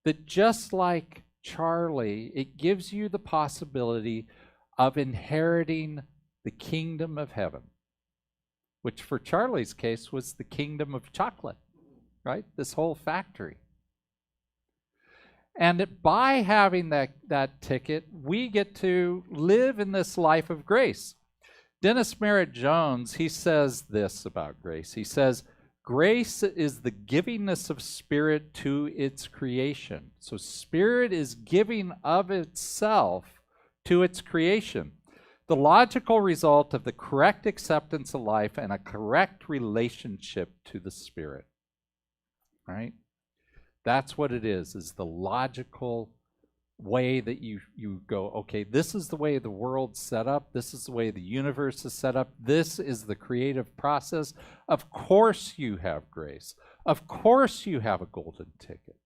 D: that, just like Charlie, it gives you the possibility of inheriting the kingdom of heaven, which for Charlie's case was the kingdom of chocolate, right? This whole factory. And by having that ticket, we get to live in this life of grace. Dennis Merritt Jones, he says this about grace. He says, grace is the givingness of spirit to its creation. So spirit is giving of itself to its creation. The logical result of the correct acceptance of life and a correct relationship to the spirit, right? That's what it is the logical way that you go, okay, this is the way the world's set up. This is the way the universe is set up. This is the creative process. Of course you have grace. Of course you have a golden ticket.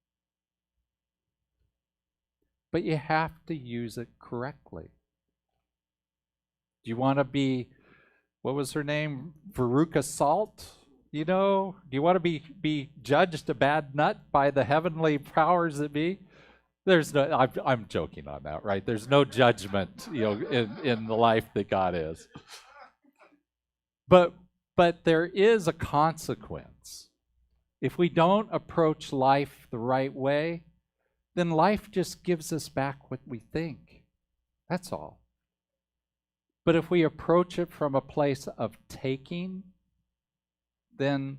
D: But you have to use it correctly. Do you want to be, what was her name? Veruca Salt? You know, do you want to be judged a bad nut by the heavenly powers that be? There's no, I'm joking on that, right? There's no judgment, you know, in the life that God is. But there is a consequence. If we don't approach life the right way, then life just gives us back what we think. That's all. But if we approach it from a place of taking, then,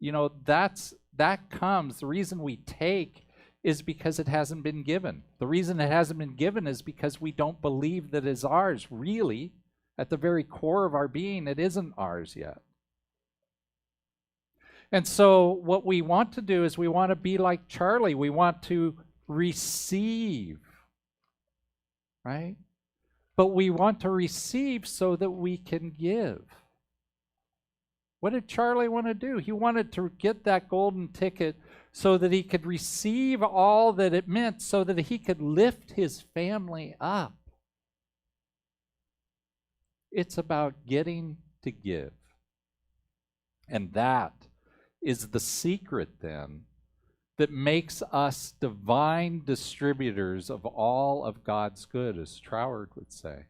D: you know, that comes. The reason we take is because it hasn't been given. The reason it hasn't been given is because we don't believe that it's ours. Really, at the very core of our being, it isn't ours yet. And so what we want to do is we want to be like Charlie. We want to receive, right? But we want to receive so that we can give. What did Charlie want to do? He wanted to get that golden ticket so that he could receive all that it meant, so that he could lift his family up. It's about getting to give. And that is the secret then that makes us divine distributors of all of God's good, as Troward would say.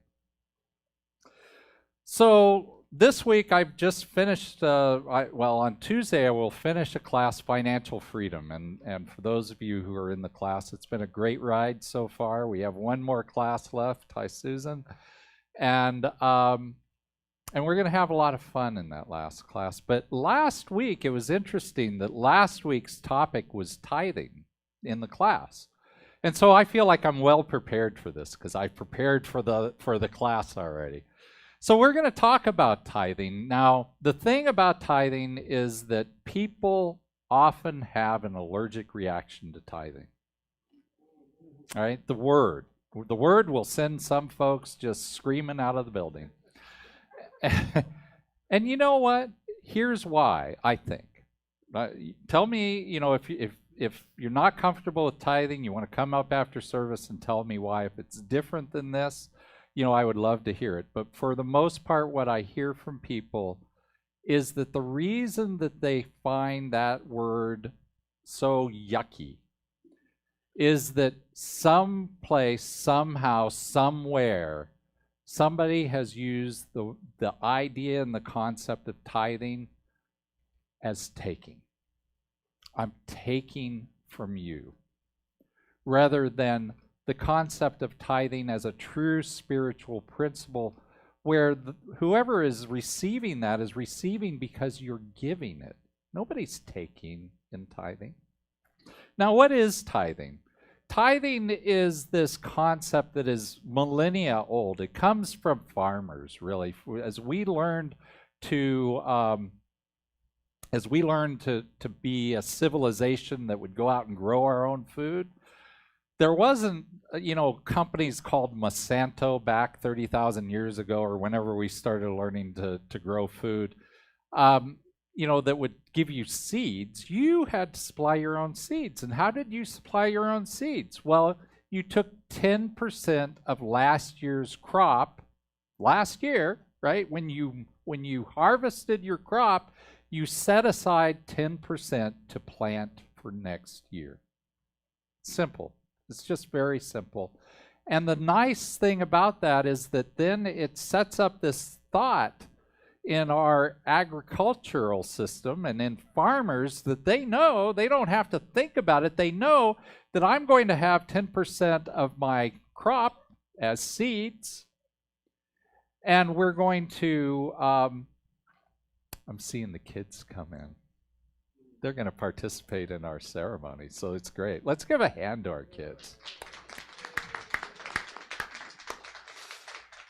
D: So this week I've just finished, on Tuesday I will finish a class, Financial Freedom. And for those of you who are in the class, it's been a great ride so far. We have one more class left. Hi, Susan. And we're going to have a lot of fun in that last class. But last week, it was interesting that last week's topic was tithing in the class. And so I feel like I'm well prepared for this because I prepared for the class already. So we're going to talk about tithing. Now, the thing about tithing is that people often have an allergic reaction to tithing. All right? The word will send some folks just screaming out of the building. And you know what? Here's why, I think. Tell me, if you're not comfortable with tithing, you want to come up after service and tell me why. If it's different than this, I would love to hear it. But for the most part, what I hear from people is that the reason that they find that word so yucky is that someplace, somehow, somewhere, somebody has used the idea and the concept of tithing as taking. I'm taking from you, rather than the concept of tithing as a true spiritual principle where whoever is receiving that is receiving because you're giving it. Nobody's taking in tithing. Now, what is tithing? Tithing is this concept that is millennia old. It comes from farmers, really. As we learned to be a civilization that would go out and grow our own food, there wasn't, companies called Monsanto back 30,000 years ago, or whenever we started learning to grow food, that would give you seeds. You had to supply your own seeds. And how did you supply your own seeds? Well, you took 10% of last year's crop, last year, right? When you harvested your crop, you set aside 10% to plant for next year. Simple. It's just very simple. And the nice thing about that is that then it sets up this thought in our agricultural system and in farmers that they know, they don't have to think about it. They know that I'm going to have 10% of my crop as seeds, and we're going to, I'm seeing the kids come in. They're going to participate in our ceremony, so it's great. Let's give a hand to our kids.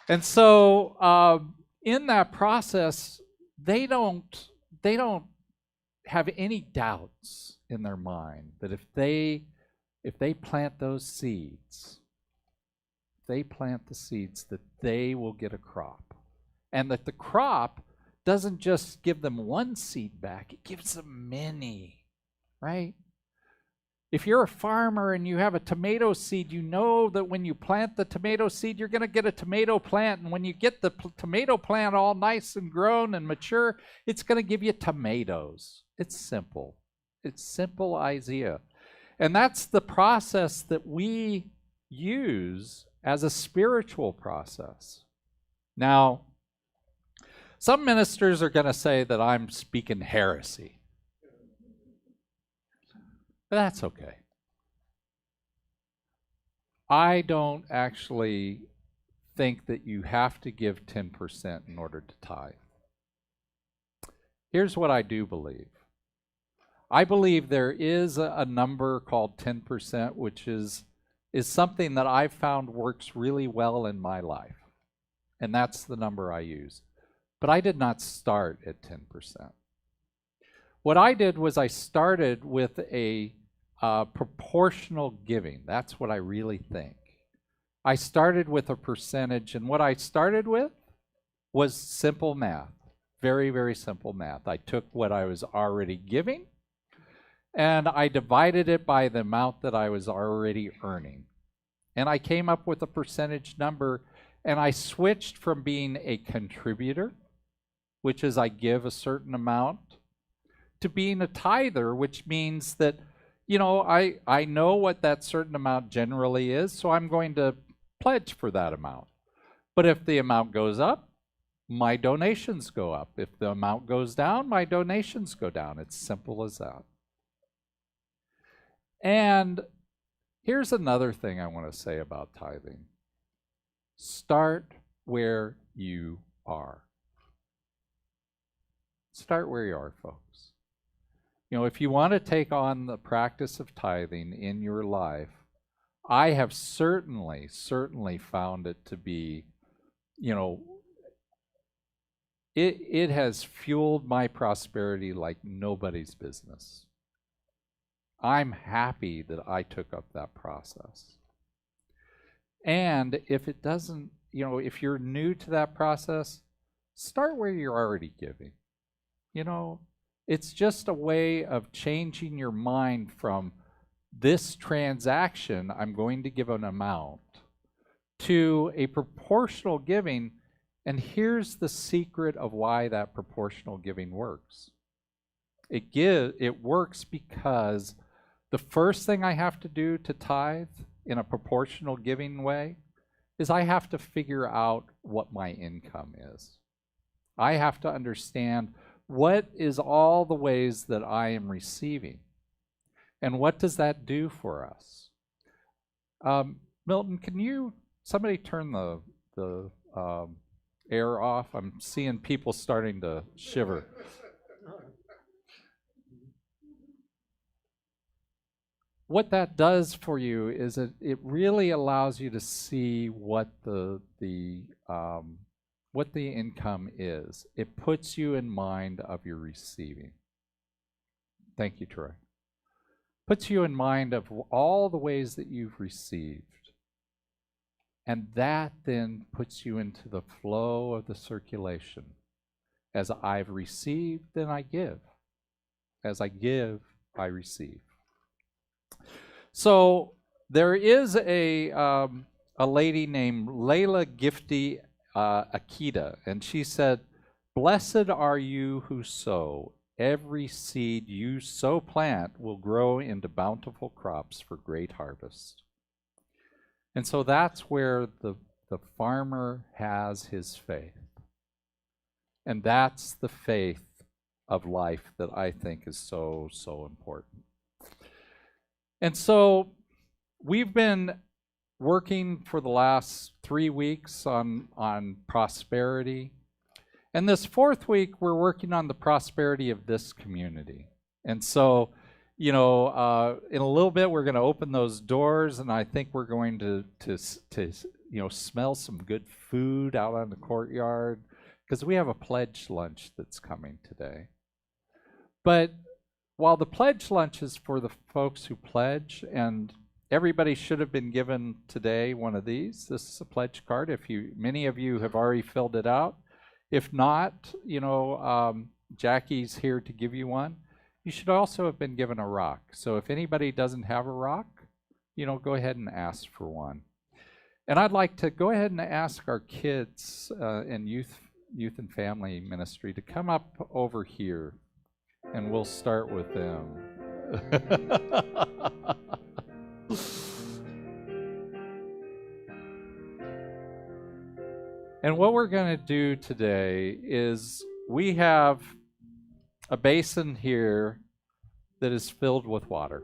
D: And so in that process, they don't have any doubts in their mind that if they plant those seeds, that they will get a crop, and that the crop doesn't just give them one seed back, it gives them many, right? If you're a farmer and you have a tomato seed, you know that when you plant the tomato seed, you're going to get a tomato plant. And when you get the tomato plant all nice and grown and mature, it's going to give you tomatoes. It's simple. It's simple idea. And that's the process that we use as a spiritual process. Now, some ministers are going to say that I'm speaking heresy. But that's okay. I don't actually think that you have to give 10% in order to tithe. Here's what I do believe. I believe there is a number called 10%, which is something that I've found works really well in my life. And that's the number I use. But I did not start at 10%. What I did was I started with a proportional giving. That's what I really think. I started with a percentage, and what I started with was simple math. Very, very simple math. I took what I was already giving and I divided it by the amount that I was already earning. And I came up with a percentage number, and I switched from being a contributor, which is I give a certain amount, to being a tither, which means that, you know, I know what that certain amount generally is, so I'm going to pledge for that amount. But if the amount goes up, my donations go up. If the amount goes down, my donations go down. It's simple as that. And here's another thing I want to say about tithing. Start where you are. Start where you are, folks. You know, if you want to take on the practice of tithing in your life, I have certainly found it to be, you know, it has fueled my prosperity like nobody's business. I'm happy that I took up that process. And if it doesn't, you know, if you're new to that process, start where you're already giving. You know, it's just a way of changing your mind from this transaction, I'm going to give an amount, to a proportional giving. And here's the secret of why that proportional giving works. It works because the first thing I have to do to tithe in a proportional giving way is I have to figure out what my income is. I have to understand what is all the ways that I am receiving. And what does that do for us? Milton, can you, somebody turn the air off? I'm seeing people starting to shiver. What that does for you is it really allows you to see what the income is. It puts you in mind of your receiving. Thank you, Troy. Puts you in mind of all the ways that you've received. And that then puts you into the flow of the circulation. As I've received, then I give. As I give, I receive. So there is a lady named Layla Gifty Akita, and she said, "Blessed are you who sow. Every seed you so plant will grow into bountiful crops for great harvest." And so that's where the farmer has his faith. And that's the faith of life that I think is so, so important. And so we've been working for the last 3 weeks on prosperity. And this 4th week, we're working on the prosperity of this community. And so, you know, in a little bit, we're going to open those doors, and I think we're going to you know, smell some good food out on the courtyard, because we have a pledge lunch that's coming today. But while the pledge lunch is for the folks who pledge, and everybody should have been given today one of these. This is a pledge card. Many of you have already filled it out. If not, you know, Jackie's here to give you one. You should also have been given a rock. So if anybody doesn't have a rock, you know, go ahead and ask for one. And I'd like to go ahead and ask our kids and youth and family ministry to come up over here, and we'll start with them. And what we're going to do today is we have a basin here that is filled with water.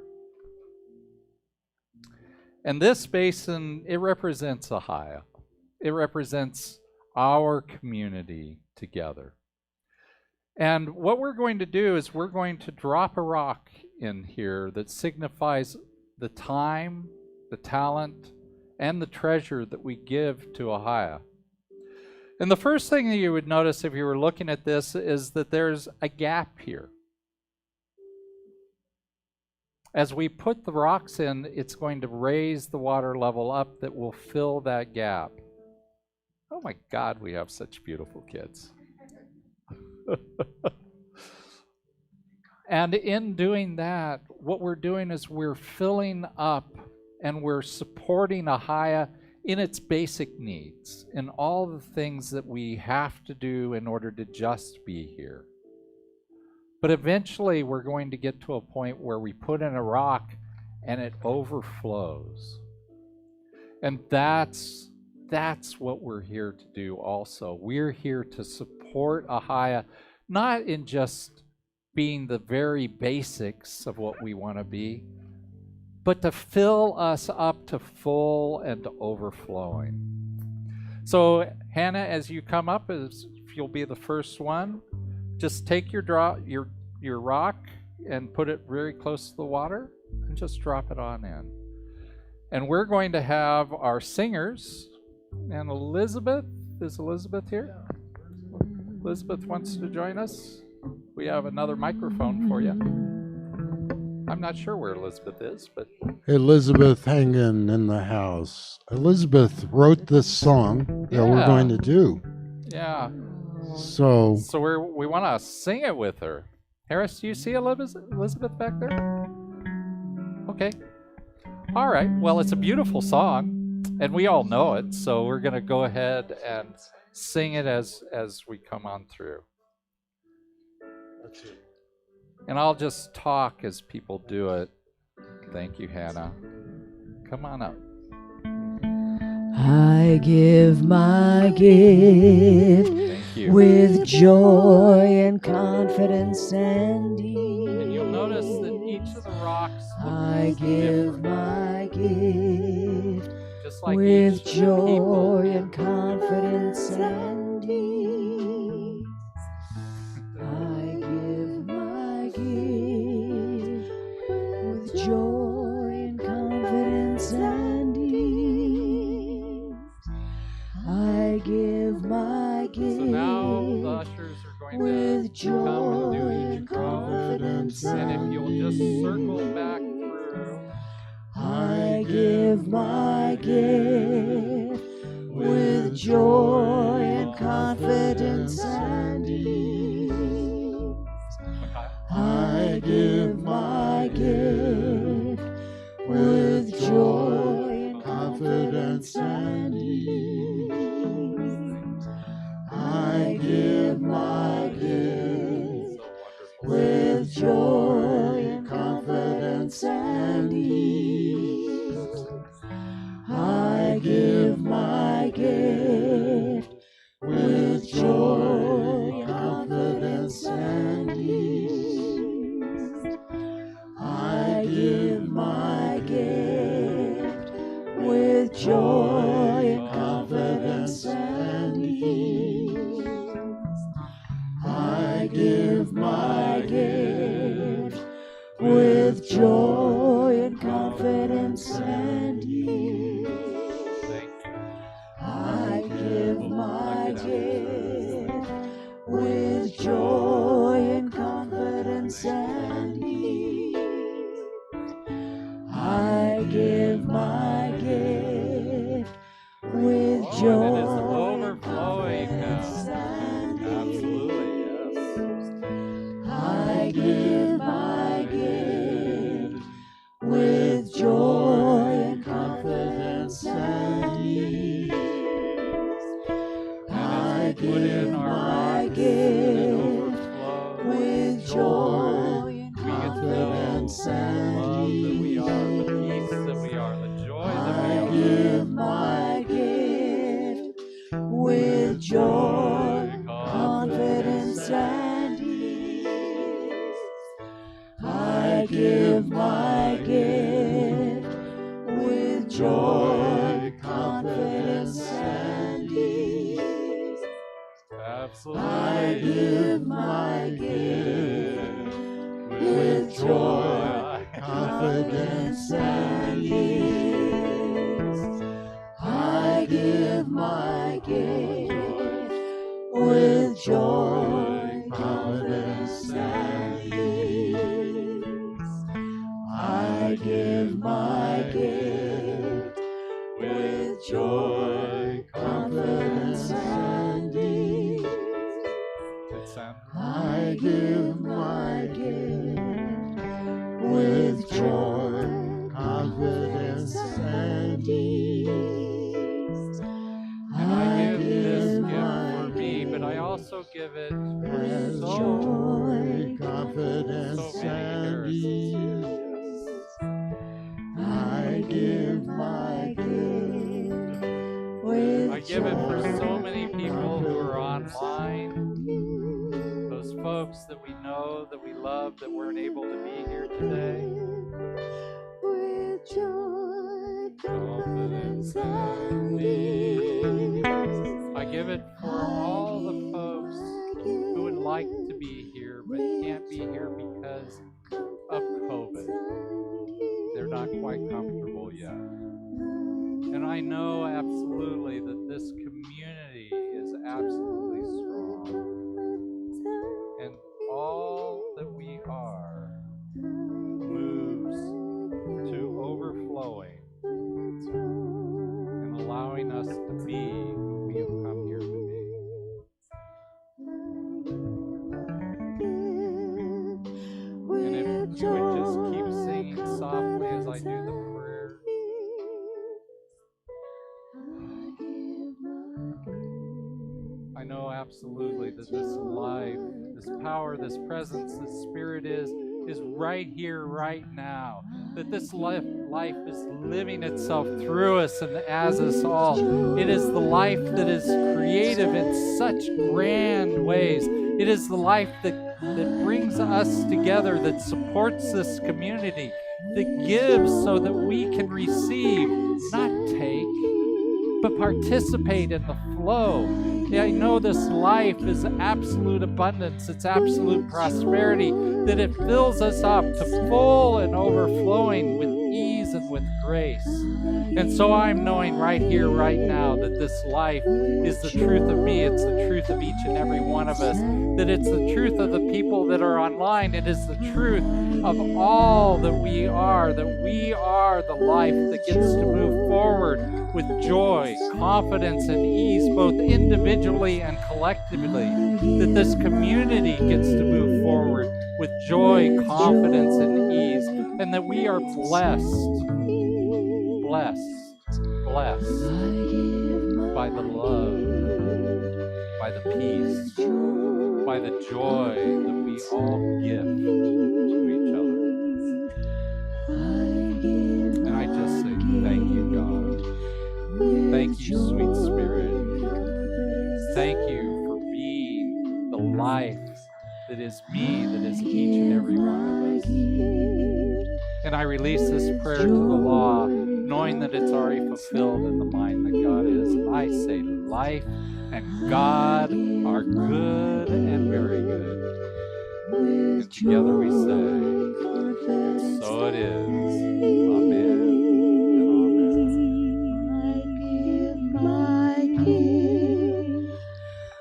D: And this basin, it represents Ahiah. It represents our community together. And what we're going to do is we're going to drop a rock in here that signifies the time, the talent, and the treasure that we give to Ahiah. And the first thing that you would notice if you were looking at this is that there's a gap here. As we put the rocks in, it's going to raise the water level up that will fill that gap. Oh my God, we have such beautiful kids. And in doing that, what we're doing is we're filling up and we're supporting Ahiah in its basic needs, in all the things that we have to do in order to just be here. But eventually we're going to get to a point where we put in a rock and it overflows. And that's what we're here to do also. We're here to support Ahiah, not in just being the very basics of what we want to be, but to fill us up to full and to overflowing. So Hannah, as you come up, if you'll be the first one, just take your rock and put it very close to the water and just drop it on in. And we're going to have our singers, and Elizabeth, is Elizabeth here? Elizabeth wants to join us. We have another microphone for you. I'm not sure where Elizabeth is, but
A: Elizabeth hanging in the house. Elizabeth wrote this song that we're going to do.
D: yeah.
A: So
D: So we want to sing it with her. Harris, do you see Elizabeth back there? Okay. All right. Well, it's a beautiful song, and we all know it, so we're going to go ahead and sing it as we come on through. And I'll just talk as people do it. Thank you, Hannah. Come on up.
E: I give my gift
D: Thank you.
E: with joy and confidence and ease.
D: And you'll notice that each of the rocks
E: I
D: looks
E: give
D: different,
E: my gift
D: just like
E: with
D: each of the
E: joy
D: people.
E: and confidence and ease. I give my gift with joy and confidence and ease. I give my
D: So now the
E: gift
D: ushers are going
E: with
D: to come and
E: joy
D: do
E: and
D: each row.
E: confidence
D: And if
E: and
D: you'll just
E: ease.
D: circle back through.
E: I give my gift with joy and confidence and ease. I give my gift with joy and confidence and ease. I give my gift with joy and confidence and ease. I give my gift with joy and confidence and ease. I give my gift with joy and confidence and ease. I give my gift with joy and confidence and ease. I give my gift with joy and confidence and ease. I give my gift with joy and
D: Overflowing
E: confidence
D: now.
E: and ease.
D: Absolutely, yes.
E: I give my gift with joy and confidence and ease. I give my gift with joy and confidence and ease.
D: The peace that we are, the joy that we
E: I
D: are.
E: give my gift with joy, confidence, and ease. I give my gift with joy, confidence, and ease.
D: Absolutely.
E: I give my gift with joy, confidence, and ease. I give my gift with joy, confidence, and ease. I give my gift with joy, confidence, and ease.
D: and
A: I give my gift with joy, confidence, and ease.
D: and I give this gift
A: my
D: for me, but I also give it for
A: with
D: so
A: joy, confidence,
D: many
A: and
D: Harrisons here.
A: ease.
D: Yes.
A: I give my gift with
D: I give it for
A: joy,
D: so many people who are
A: confidence,
D: online, those folks that we know, that we love, that weren't able to be here today.
E: With joy,
D: Confidence and ease. I give it for all the folks who would like to be here but can't be here because of COVID. They're not quite comfortable yet. And I know absolutely that this community is absolutely strong. And all that we are moves to overflowing and allowing us to be who we have come here to be. And if you would just keep singing softly as I do the prayer. I know absolutely that this life, this power, this presence, this spirit is right here, right now. That this life is living itself through us and as us all. It is the life that is creative in such grand ways. It is the life that brings us together, that supports this community, that gives so that we can receive, not take, but participate in the flow. I know this life is absolute abundance, it's absolute prosperity, that it fills us up to full and overflowing with ease and with grace. And so I'm knowing right here, right now, that this life is the truth of me, it's the truth of each and every one of us, that it's the truth of the people that are online, it is the truth of all that we are the life that gets to move forward with joy, confidence, and ease, both individually and collectively, that this community gets to move forward with joy, confidence, and ease, and that we are blessed by the love, by the peace, by the joy that we all give to each other. And I just say, thank you, God. Thank you, sweet Spirit. Thank you for being the life that is me, that is each and every one of us. And I release this prayer to the law, knowing that it's already fulfilled in the mind that God is. And I say life and God are good and very good. And together we say, so it is. Amen.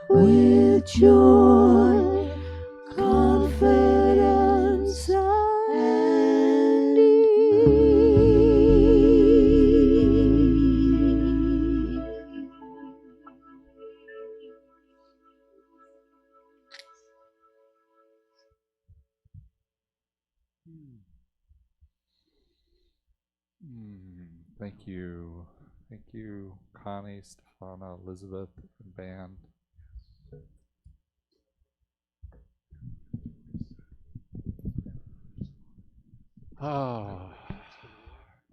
E: With joy, confidence, and ease.
D: Thank you. Thank you, Connie, Stefana, Elizabeth, and band.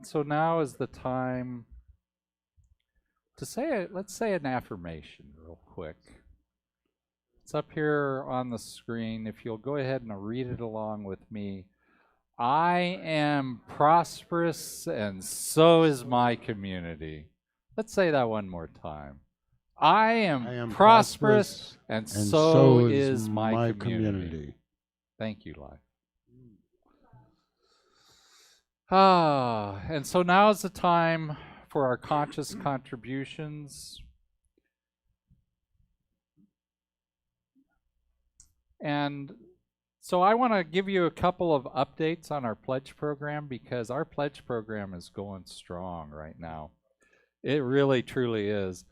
D: So now is the time to let's say an affirmation real quick. It's up here on the screen. If you'll go ahead and read it along with me. I am prosperous and so is my community. Let's say that one more time. I am prosperous and so is my community. Thank you, Life. And so now is the time for our conscious contributions. And so I want to give you a couple of updates on our pledge program, because our pledge program is going strong right now. It really, truly is.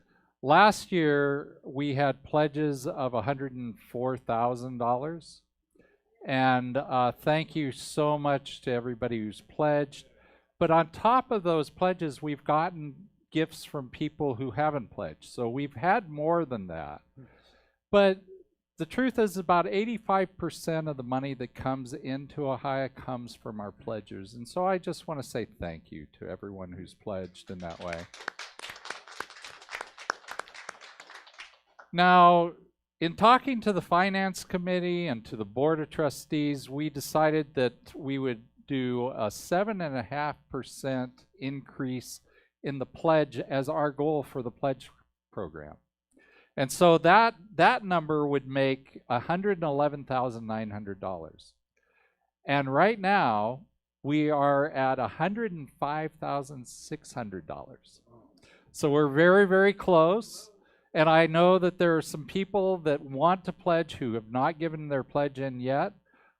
D: Last year, we had pledges of $104,000. And thank you so much to everybody who's pledged. But on top of those pledges, we've gotten gifts from people who haven't pledged. So we've had more than that. But the truth is about 85% of the money that comes into Ahiah comes from our pledgers. And so I just want to say thank you to everyone who's pledged in that way. Now, in talking to the Finance Committee and to the Board of Trustees, we decided that we would do a 7.5% increase in the pledge as our goal for the pledge program. And so that number would make $111,900. And right now, we are at $105,600. So we're very, very close. And I know that there are some people that want to pledge who have not given their pledge in yet.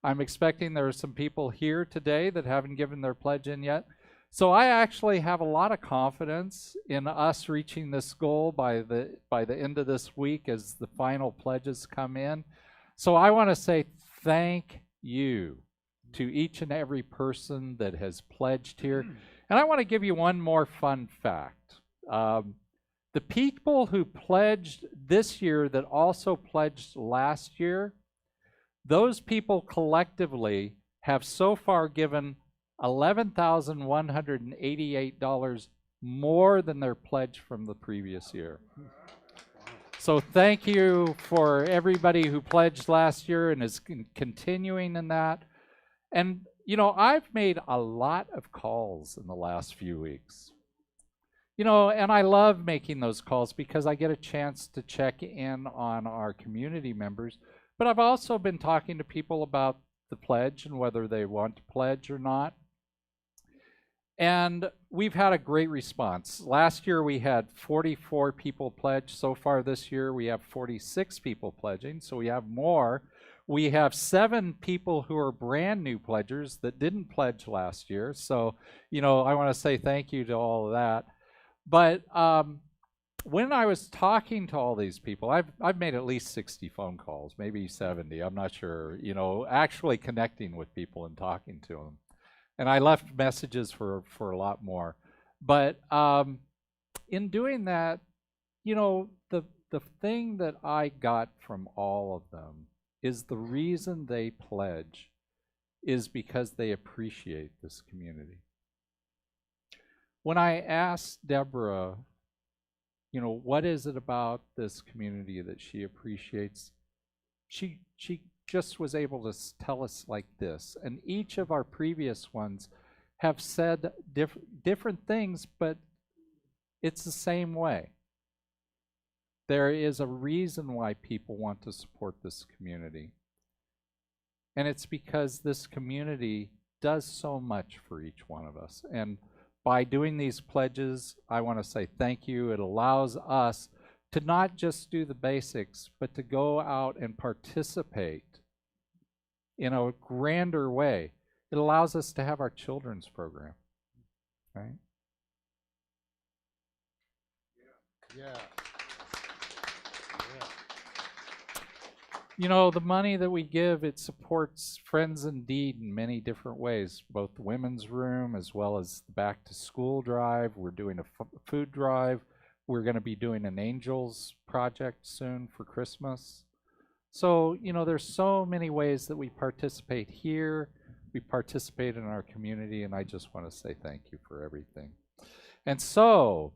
D: I'm expecting there are some people here today that haven't given their pledge in yet. So I actually have a lot of confidence in us reaching this goal by the end of this week as the final pledges come in. So I want to say thank you to each and every person that has pledged here. And I want to give you one more fun fact. The people who pledged this year that also pledged last year, those people collectively have so far given $11,188 more than their pledge from the previous year. So thank you for everybody who pledged last year and is continuing in that. And, you know, I've made a lot of calls in the last few weeks. You know, and I love making those calls because I get a chance to check in on our community members. But I've also been talking to people about the pledge and whether they want to pledge or not. And we've had a great response. Last year we had 44 people pledge. So far this year we have 46 people pledging, so we have more. We have 7 people who are brand new pledgers that didn't pledge last year. So, you know, I want to say thank you to all of that. But when I was talking to all these people, I've made at least 60 phone calls, maybe 70, I'm not sure, you know, actually connecting with people and talking to them. And I left messages for a lot more. But in doing that, you know, the thing that I got from all of them is the reason they pledge is because they appreciate this community. When I asked Deborah, you know, what is it about this community that she appreciates, she just was able to tell us like this. And each of our previous ones have said different things, but it's the same way. There is a reason why people want to support this community. And it's because this community does so much for each one of us. And by doing these pledges, I want to say thank you. It allows us to not just do the basics, but to go out and participate in a grander way. It allows us to have our children's program, right?
G: Yeah.
D: You know, the money that we give, it supports Friends Indeed in many different ways, both the women's room as well as the back to school drive. We're doing a food drive. We're going to be doing an Angels project soon for Christmas. So, you know, there's so many ways that we participate here. We participate in our community, and I just want to say thank you for everything. And so,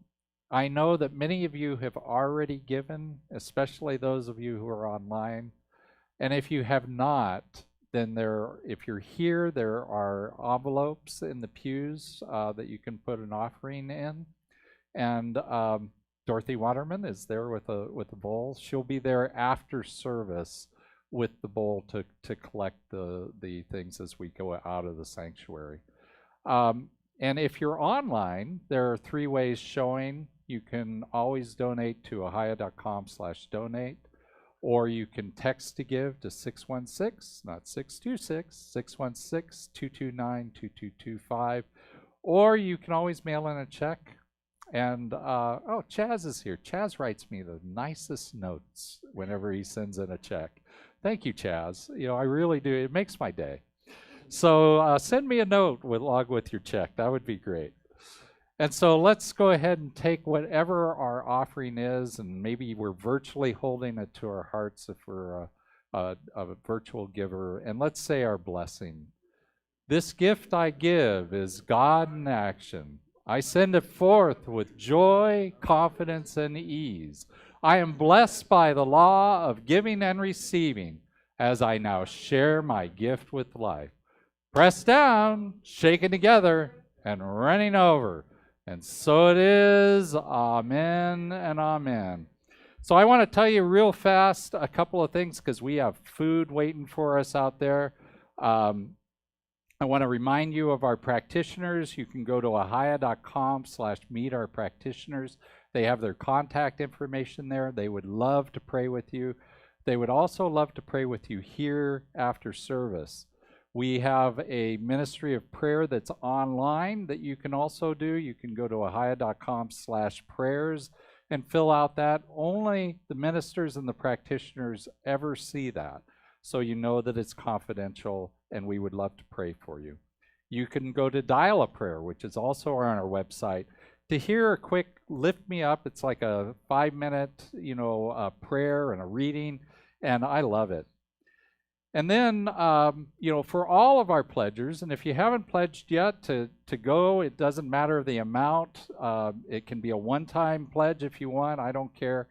D: I know that many of you have already given, especially those of you who are online. And if you have not, then if you're here, there are envelopes in the pews that you can put an offering in. And Dorothy Waterman is there with a bowl. She'll be there after service with the bowl to collect the things as we go out of the sanctuary. And if you're online, there are 3 ways showing. You can always donate to ahiah.com/donate. Or you can text to give to 616, not 626, 616-229-2225. Or you can always mail in a check. And oh, Chaz is here. Chaz writes me the nicest notes whenever he sends in a check. Thank you, Chaz. You know, I really do. It makes my day. So send me a note along with your check. That would be great. And so let's go ahead and take whatever our offering is, and maybe we're virtually holding it to our hearts if we're a virtual giver, and let's say our blessing. This gift I give is God in action. I send it forth with joy, confidence, and ease. I am blessed by the law of giving and receiving as I now share my gift with life. Pressed down, shaken together, and running over. And so it is. Amen and amen. So I want to tell you real fast a couple of things because we have food waiting for us out there. I want to remind you of our practitioners. You can go to ahiah.com/meetourpractitioners. They have their contact information there. They would love to pray with you. They would also love to pray with you here after service. We have a ministry of prayer that's online that you can also do. You can go to ahiah.com/prayers and fill out that. Only the ministers and the practitioners ever see that. So you know that it's confidential, and we would love to pray for you. You can go to Dial a Prayer, which is also on our website, to hear a quick lift me up. It's like a 5-minute, prayer and a reading, and I love it. And then, for all of our pledgers, and if you haven't pledged yet to go, it doesn't matter the amount. It can be a one-time pledge if you want. I don't care.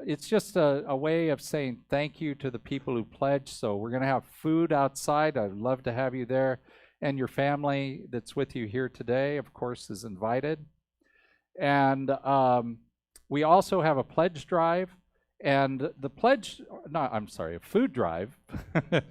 D: It's just a way of saying thank you to the people who pledged. So we're going to have food outside. I'd love to have you there. And your family that's with you here today, of course, is invited. And we also have a pledge drive. And the a food drive,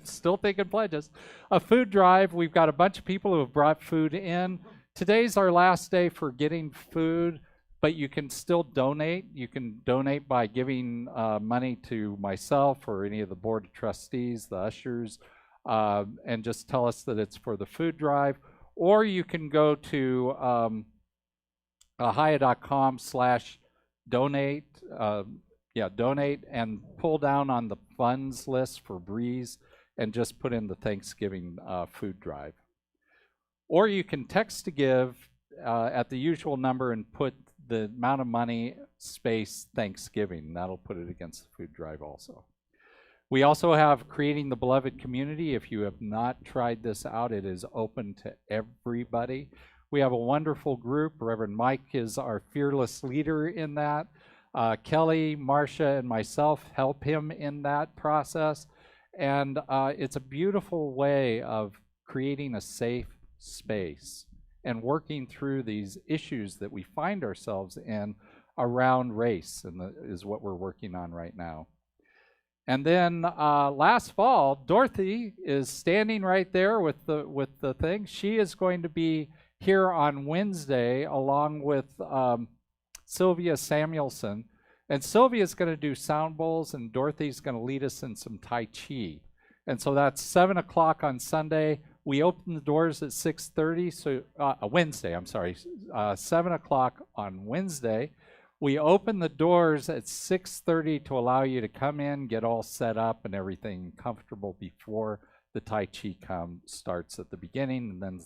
D: still thinking pledges. A food drive, we've got a bunch of people who have brought food in. Today's our last day for getting food, but you can still donate. You can donate by giving money to myself or any of the board of trustees, the ushers, and just tell us that it's for the food drive. Or you can go to ahiah.com/donate. Donate and pull down on the funds list for Breeze and just put in the Thanksgiving food drive. Or you can text to give at the usual number and put the amount of money space Thanksgiving. That'll put it against the food drive also. We also have Creating the Beloved Community. If you have not tried this out, it is open to everybody. We have a wonderful group. Reverend Mike is our fearless leader in that. Kelly, Marcia, and myself help him in that process. And it's a beautiful way of creating a safe space and working through these issues that we find ourselves in around race, and is what we're working on right now. And then last fall, Dorothy is standing right there with the thing. She is going to be here on Wednesday along with Sylvia Samuelson. And Sylvia's going to do sound bowls, and Dorothy's going to lead us in some Tai Chi. And so that's 7 o'clock on Sunday. We open the doors at 6:30, so Wednesday, 7 o'clock on Wednesday. We open the doors at 6:30 to allow you to come in, get all set up and everything comfortable before the Tai Chi starts at the beginning, and then the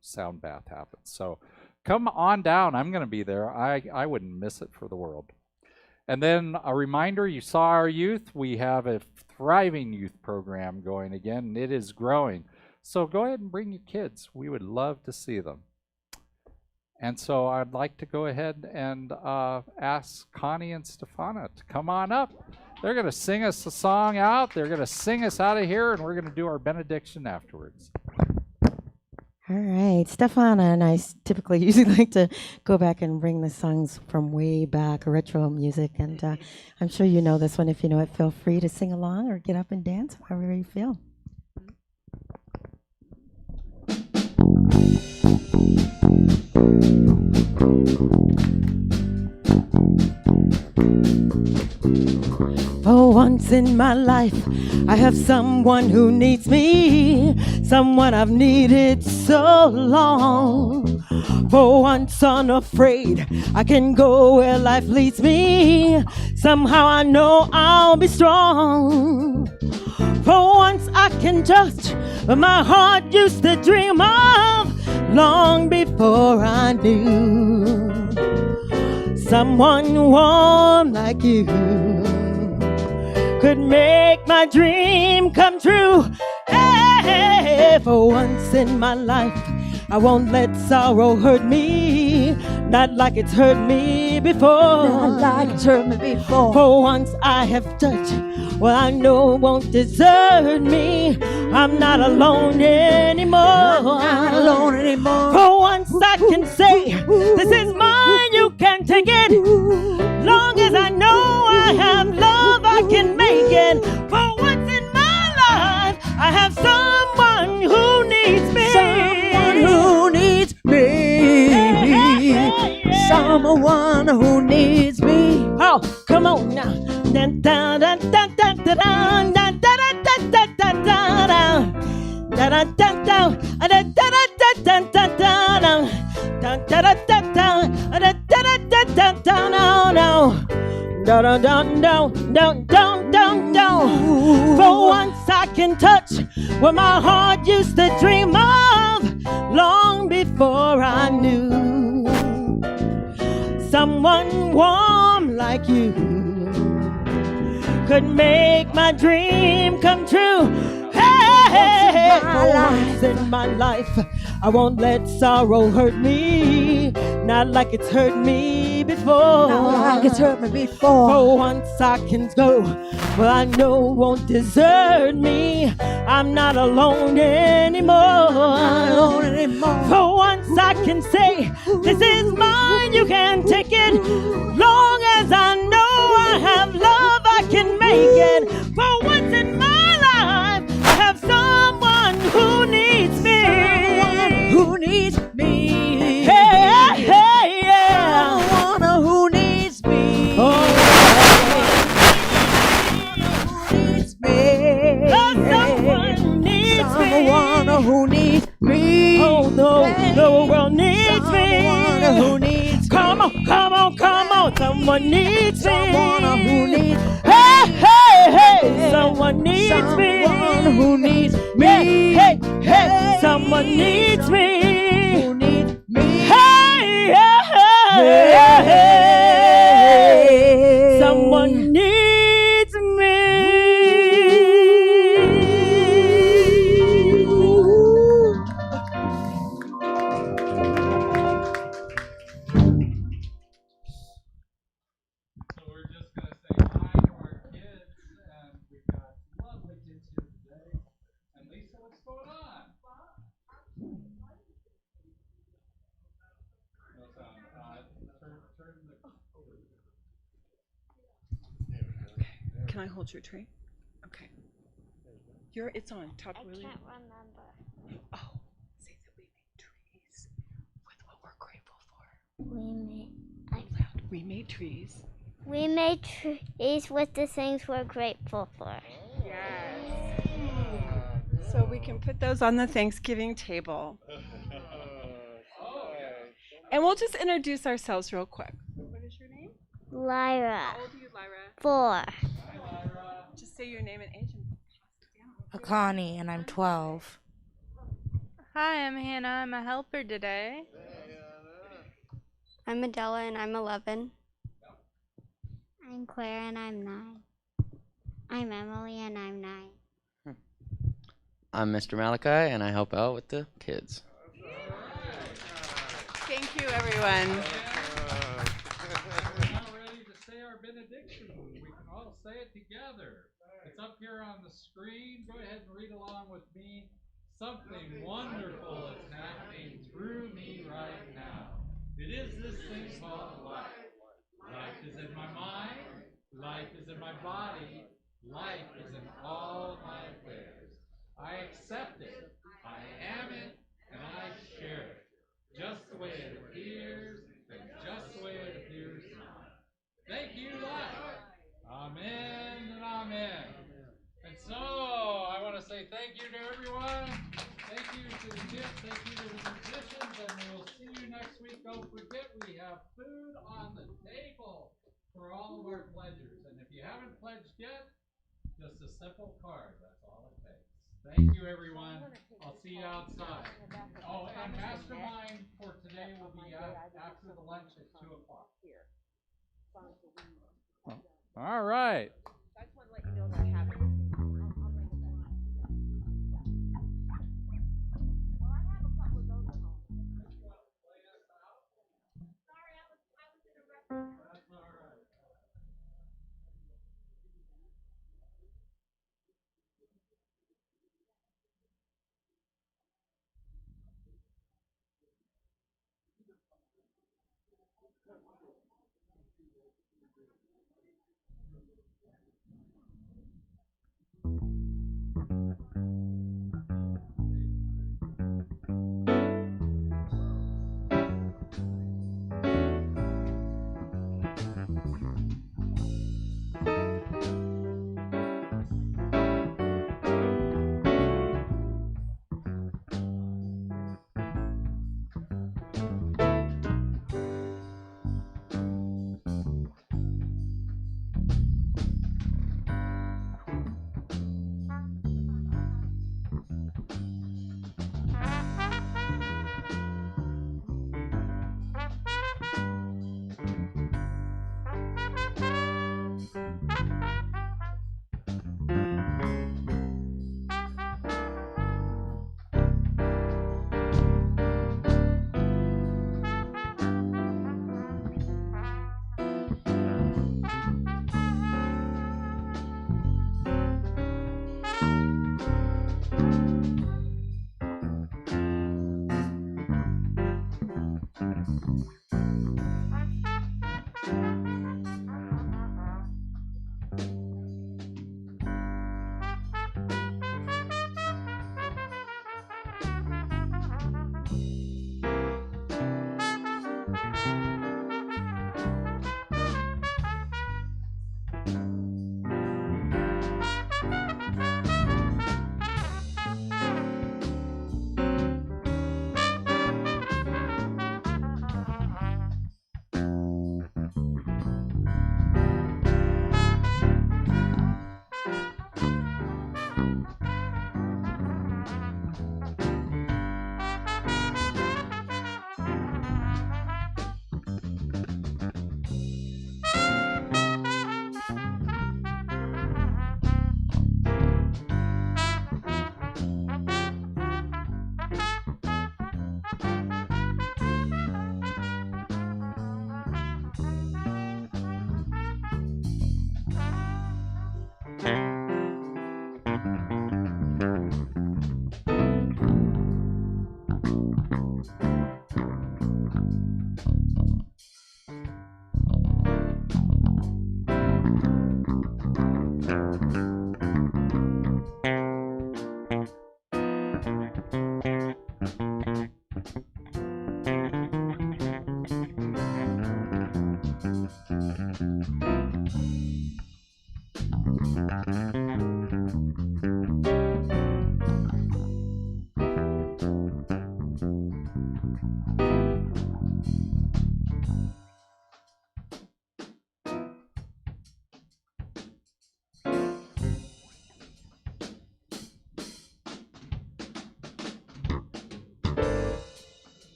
D: sound bath happens. So come on down. I'm going to be there. I wouldn't miss it for the world. And then a reminder, you saw our youth. We have a thriving youth program going again, and it is growing. So go ahead and bring your kids. We would love to see them. And so I'd like to go ahead and ask Connie and Stefana to come on up. They're going to sing us a song out. They're going to sing us out of here, and we're going to do our benediction afterwards.
E: All right, Stefana and I typically usually like to go back and bring the songs from way back, retro music, and I'm sure you know this one. If you know it, feel free to sing along or get up and dance, however you feel. For once in my life, I have someone who needs me, someone I've needed so long. For once unafraid, I can go where life leads me. Somehow I know I'll be strong. For once I can touch what my heart used to dream of long before I knew someone warm like you could make my dream come true. Hey, for once in my life, I won't let sorrow hurt me, not like it's hurt me before.
H: Not like it's hurt me before.
E: For once I have touched what I know won't desert me. I'm not alone anymore.
H: I'm not alone anymore.
E: For once I can say, this is mine, you can take it. Long as I know I have love, I can make it. For once in my life, I have someone who needs me.
H: Someone who needs me. Someone who needs me.
E: Oh, come on now. Dun, dun, dun, dun, dun, dun, dun, dun, dun, dun, dun, dun, dun, dun. Da da da da da da da da da da da da da da da da da da da da. For once I can touch what my heart used to dream of long before I knew someone warm like you could make my dream come true. Hey, for once in my life, I won't let sorrow hurt me, not like it's hurt me before.
H: Not like it's hurt me before.
E: For once I can go where I know won't desert me. I'm not alone anymore.
H: Not alone anymore.
E: For once I can say, this is mine, you can take it. Long as I know I have love, I can make it. For once in my life, I have someone who needs me.
H: Someone who needs me.
E: Hey, hey, yeah.
H: Someone who needs me.
E: Oh,
H: Needs me.
E: someone needs me.
H: Someone who needs me.
E: Oh, no, the world needs me.
H: Someone who needs me.
E: Come on, come on, come on. Someone needs me.
H: Someone who needs
E: Hey, hey, hey. Someone needs me.
H: Someone who needs me.
E: Hey, hey, hey. Someone needs me.
H: Who needs me.
E: Hey, hey, hey, hey. Someone needs me.
D: So we're just going to say hi to our kids, and we've got lovely kids here today. And Lisa, what's going on? No sound. Turn the...
F: Can I hold your tray? Okay. It's on top.
I: I
F: Really?
I: can't remember.
F: Oh, say that we made trees with what we're grateful for. We made trees.
I: We made trees with the things we're grateful for.
F: Yes. So we can put those on the Thanksgiving table. And we'll just introduce ourselves real quick. What is your name?
I: Lyra,
F: How old are you, Lyra?
I: 4.
F: Just say your name and age and pass it down.
J: Connie, and I'm 12.
K: Hi, I'm Hannah. I'm a helper today.
I: I'm Adela and I'm 11. I'm Claire and I'm 9. I'm Emily and I'm 9.
L: I'm Mr. Malachi, and I help out with the kids.
F: Thank you, everyone.
D: We're now ready to say our benediction. We can all say it together. It's up here on the screen. Go ahead and read along with me. Something wonderful is happening through me right now. It is this thing called life. Life is in my mind. Life is in my body. Life is in all my affairs. I accept it. I am it, and I share it. Just the way it appears, and just the way it appears now. Thank you, life. Amen and amen. And so, I want to say thank you to everyone. Thank you to the kids. Thank you to the musicians, and we'll see you next don't forget we have food on the table for all of our pledgers. And if you haven't pledged yet, just a simple card. That's all it takes. Thank you, everyone. I'll see you outside. Oh, and mastermind for today will be after the lunch at 2 o'clock. All right.
M: I just want to let you know that I have everything. I'll bring it back. Well, I have a couple of those at home. Sorry, I was in a restaurant.
D: That's all right.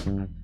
A: Thank you.